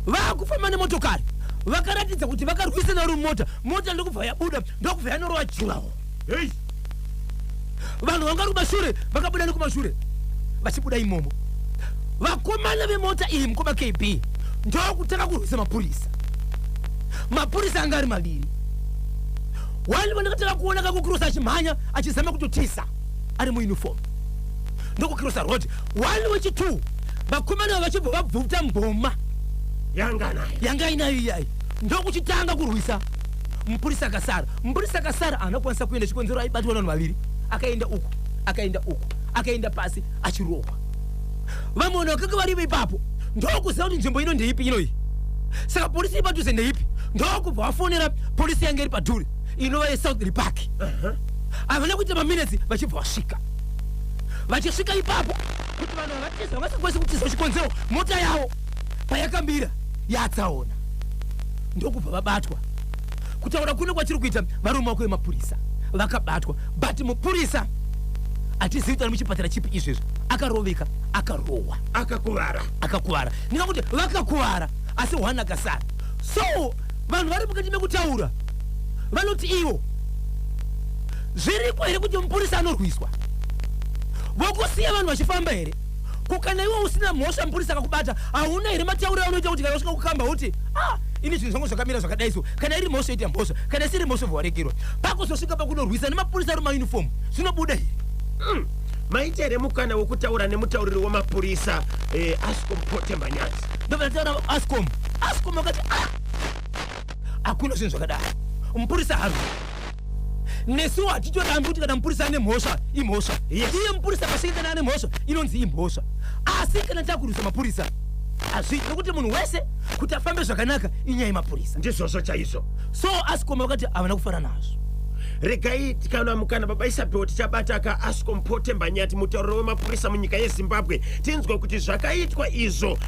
vakufamba nemotokari vakaratidza kuti vakarwisana uri mota ndokubva yabuda ndokubva yanorova jurawo. vanhu vanga ri kumashure vakabuda nekumashure vachibuda imomo. vakomana vemota iyi mukoma KP ndokutanga kurwisa mapurisa anga ari maviri. wani vandakataka kuona kakukirosa achimhanya achizama kutotisa ari muuniform ndokukirosa road. wani wechi2 vakomana vachibva vabvuta mboma yanga inayo iyayi ndokuchitanga kurwisa mupurisa akasara anokwanisa kuenda chikonzero aibatwa vanhu vaviri akaenda uku akaenda pasi achirohwa. vamwe vakanga varivo ipapo ndokuziva kuti nzvimbo ino ndeipi inoyi. saka polisi iri padhuze ndeipi ndokubva vafonera polisi yange iri padhure inova yeSouth Park. havana kuita maminitsi vachibva vasvika vachisvika ipapo kuti vanhu vavatiza vangasakwanisi kutiza chikonzero mota yavo payakambira yatsaona ndokubva vabatwa. kutaura kuno kwachiri kuita vari mumaoko emapurisa vakabatwa but mupurisa hatizivi kuti ari muchipatara chipi izvezvo akaroveka akarohwa akakuvara ndingakuti vakakuvara asi hwana akasara. so vanhu vari mukati mekutaura vanoti ivo zviriko here kuti mupurisa anorwiswa vokusiya vanhu vachifamba here. kukana iwo usina mhosva mupurisa akakubata hauna here matauriro anoita kuti kana usvika kukamba uti ini zvinhu zvangu zvakamira zvakadaiso kana iri mhosva ita mhosva kana siri mhosva varegerwa pakuzosvika pakunorwisa nemapurisa ari maunifomu zvinobuda iyi maitere mukana wokutaura nemutauriri wamapurisa Ascom Potembanyati ndovataura Ascom akati hakuna zvinhu zvakadaro mupurisa haru nesu hatichodambi kuti kana mupurisa ane mhosva imhosva iye mupurisa pasvika kana ane mhosva inonzi imhosva asi kana takurwisa mapurisa hazviiti nokuti munhu wese kuti afambe zvakanaka inyaya yemapurisa ndizvozvo chaizvo so Ascom vakati havana kufara nazvo regai tikaona mukana baba Isabel tichabata ka Ascom Potembanyati mutauriri wemapurisa munyika yeZimbabwe tinzwe kuti zvakaitwa izvo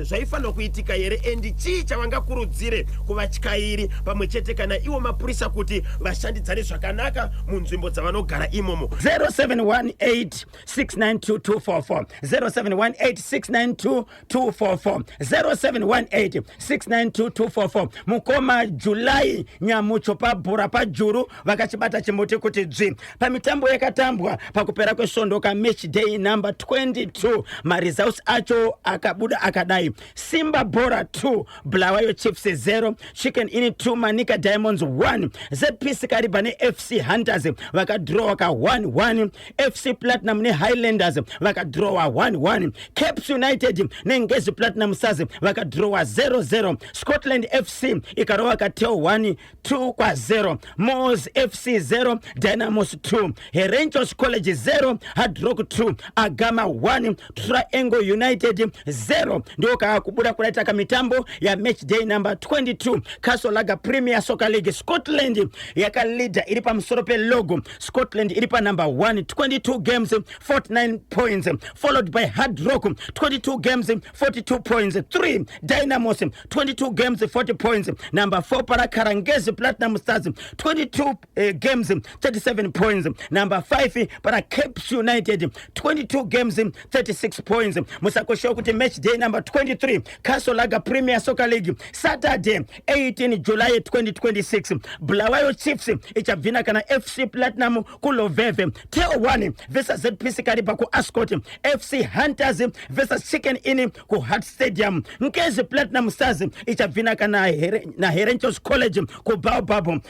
zvaifanira kuitika here endi chii chavangakurudzire kuvatyairi pamwe chete kana iwo mapurisa kuti vashandidzane zvakanaka munzvimbo dzavanogara imomo 0718692244 0718692244 0718692244 mukoma Julai Nyamucho pabhora pajuru vakachibata chimuti kuti dzvi pamitambo yakatambwa pakupera kwesvondo match day number 22 maresults acho akabuda akadai: Simba Bora 2 Bulawayo Chiefs 0, Chicken Inn 2 Manika Diamonds 1, ZPC Kariba ne FC Hunters vakadraw ka 1-1, FC Platinum ne Highlanders vakadraw 1-1, Caps United ne Ngezi Platinum Stars vakadraw 0-0, Scotland FC ikarowa ka 1-2-0, Moors FC 0 Dynamos 2, Herenchos College 0 Hard Rock 2, Agama 1 Triangle United 0. Ndio kubuda kuleta ka mitambo ya match day number 22 Kasolaga Premier Soccer League. Scotland yaka leader ilipa msorope logo. Scotland ilipa number 1 22 games 49 points, followed by Hard Rock 22 games 42 points, 3 Dynamos 22 games 40 points, number 4 para Karangezi Platinum Stars 22 games 37 points, number 5 para Caps United 22 games 36 points. Musakosho kuti match day number 23 Kasolaga Premier Soccer League Saturday 18 July 2026 Bulawayo Chiefs ichabvina kana FC Platinum kuloveve, Teo 1 versus ZPC Kariba ku Ascot, FC Hunters versus Chicken Inn ku Hart Stadium, Ngezi Platinum Stars ichabvina kana na Herenchos College ku Baobab,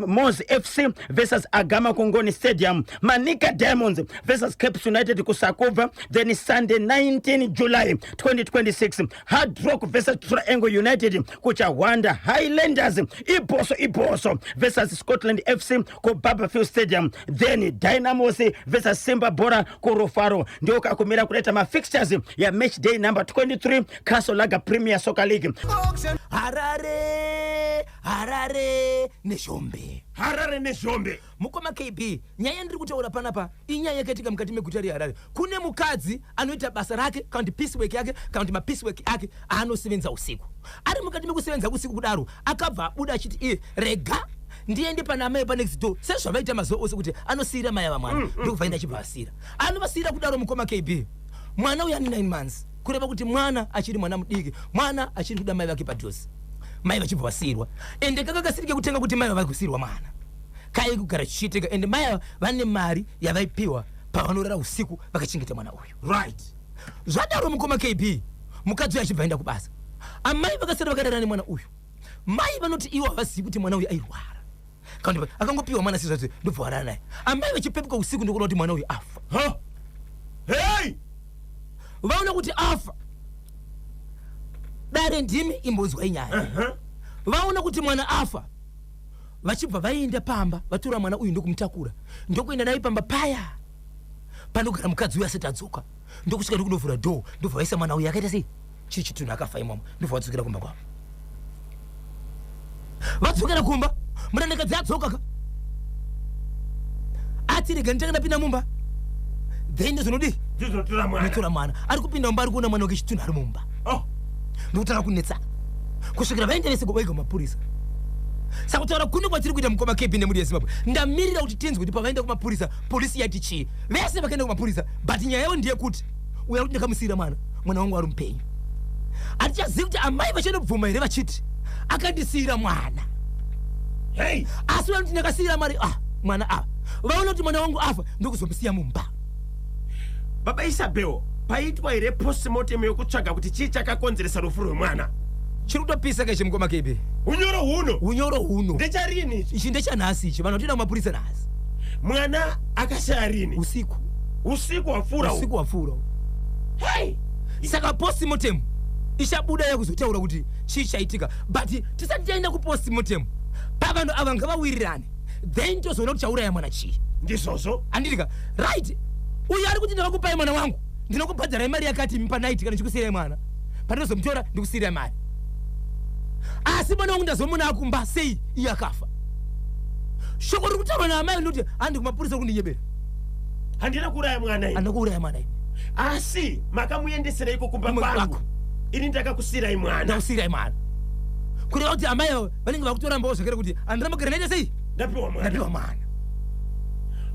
Moors FC versus Agama Kongoni Stadium, Manika Diamonds versus Caps United ku Sakova. Then Sunday 19 July 2026 Hard Rock versus Triangle United ku Chawanda, Highlanders Iboso versus Scotland FC ku Barberfield Stadium, then Dynamos versus Simba Bora ku Rufaro. Ndio kakumira kuleta ma fixtures ya match day number 23 Kasolaga Premier Soccer League. Harare neshombe mukoma KB. Nyaya ndiri kutaura panapa inyaya yakaitika mukati meguta reHarare. Kune mukadzi anoita basa rake kana kuti piecework yake kana kuti mapiecework ake anosevenza usiku. Ari mukati mekusevenza usiku kudaro akabva abuda achiti rega ndiende pana mai pa next door. Sezvavaita mazuva ose kuti anosiyira mai vamwana ndokubva enda achibvasira. Anovasiyira kudaro mukoma KB. Mwana uya 9 months kureva kuti mwana achiri mwana mudiki, mwana achiri kuda mai vake padhuze, mai vachibva vasirwa. Ende kakakasirike kutenga kuti mai vakusirwa mwana kai kugara chichitika, ende mai vane mari yavaipiwa pavanorara usiku vakachengeta mwana uyu. Right. Zvadaro mukoma KB mukadzi uyu achibva enda kubasa, amai vakasara vakarara nemwana uyu. Mai vanoti iwo havazivi kuti mwana uyu airwara kana kuti akangopiwa mwana sizvati ndobva warara naye. Amai vachipepuka usiku ndokuona kuti mwana uyu afa. Hey! Vaona kuti afa, dare ndimi imbozwa inyaya. Vaona kuti mwana afa, vachibva vaenda pamba vatora mwana uyu ndokumutakura ndokuenda naye pamba paya panogara mukadzi uyu asati adzoka, ndokusvika ndokundovhura dhoo ndobva vaisa mwana uyu akaita sei chiri chitunhu akafa imomo, ndobva vadzokera kumba kwavo. Vadzokera kumba murandakadzi adzoka ka ati rega nditanga ndapinda mumba, then ndizonodi ndizotora mwana ari kupinda mumba, ari kuona mwana wake chitunhu ari mumba. Ndokutara kunetsa kusvikira vaenda vese kuvaika mapurisa. Saka kutaura kune kwatiri kuita mukoma KB nemuri yeZimbabwe, ndamirira kuti tinzwe kuti pavaenda kumapurisa polisi yati chii. Vese vakaenda kumapurisa, but nyaya yavo ndiye kuti uya kuti ndakamusiyira mwana wangu ari mupenyu. Hatichazivi kuti amai vachanobvuma here vachiti akandisiyira mwana. Hey! Asi vanoti ndakasiyira mari mwana vaona kuti mwana wangu afa ndokuzomusiya mumba. Baba Isabel, paitwa here postmortem yokutsvaga kuti chii chakakonzeresa rufu rwemwana? chirutopisa keshe mukoma kebe unyoro huno ndecharini ichi ndechanhasi ichi vanhu vatoenda kumapurisa nhasi mwana akashaya rini usiku wafura hey saka postmortem ichabuda yakuzotaura kuti chii chaitika but tisati taenda kupostmortem pavanhu ava ngavawirirane then tozoona kuti chauraya mwana chii ndizvozvo anditika right uyu ari kuti ndavakupai mwana wangu ndinokubhadharai mari yakati panaiti kana ndichikusiyirai mwana pandinozomutora ndikusiyirai mari asi mwana wangu ndazomuna akumba sei iye akafa shoko riri kutaurwa naamai ndikuti handi kumapurisa kundinyebera handina kuuraya mwana ini andinokuuraya mwana ini asi makamuendesera iko kumba kwangu ini ndakakusiyirai mwana ndakusiyirai mwana kureva kuti amai avo vanenge vakutorambawo zvakare kuti andirambakare naita sei ndapiwa mwana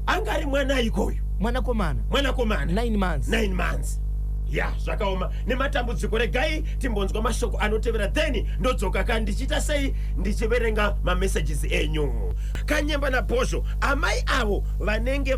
anga ari mwana ikoyo mwanakomana 9 months ya zvakaoma nematambudziko regai timbonzwa mashoko anotevera then ndodzoka ka ndichita sei ndichiverenga mamessages enyu kanyemba nabhozho amai avo vanenge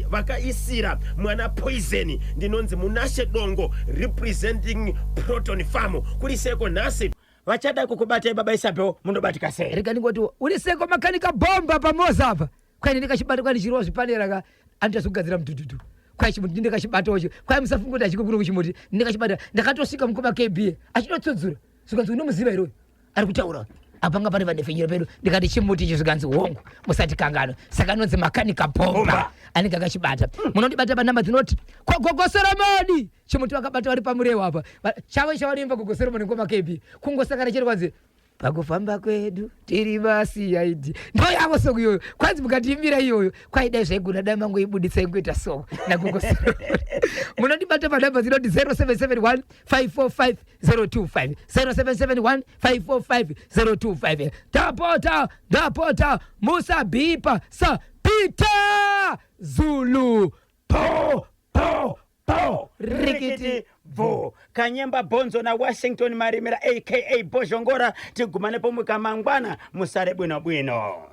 vakaisira mwana poison ndinonzi Munashe Dongo representing Proton Farm kuri seko nhasi vachada kukubatai baba Isabel mundobatika sei rika ndingoti uri seko makanika bomba pamoza apa kwani ndikachibata kwani chiro zvipanera ka andazogadzira mutututu kwai chimuti ndikachibata ocho kwai musafunga kuti achikukuru kuchimuti ndikachibata ndakatosvika mukoma KB achitotsudzura zvikanzi unomuziva iroyo ari kutaura apanga pane vanefenyero pedu ndikati chimuti icho zvikanzi hongu musati kangano saka anonzi makanika bomba anenge akachibata munondibata panhamba dzinoti gogosoromoni chimuti wakabata wari pamurewo apa chavo chavarimba gogosoromoni ngoma KB kungosakana chiri kwanzi pakufamba kwedu tiri vasiyaidi ndo yavo soko iyoyo kwanzi mukatiimbira iyoyo kwaidai zvaigona dai mangu ibuditsai kuita soko nakugosoro munondibata panhamba dzinoti 0771 545 025 0771 545 025 ndapota musabhipa sapita Zulu po rikiti vo Kanyemba Bonzo na Washington Marimira aka Bozhongora tigumane pomwe kamangwana musare bwino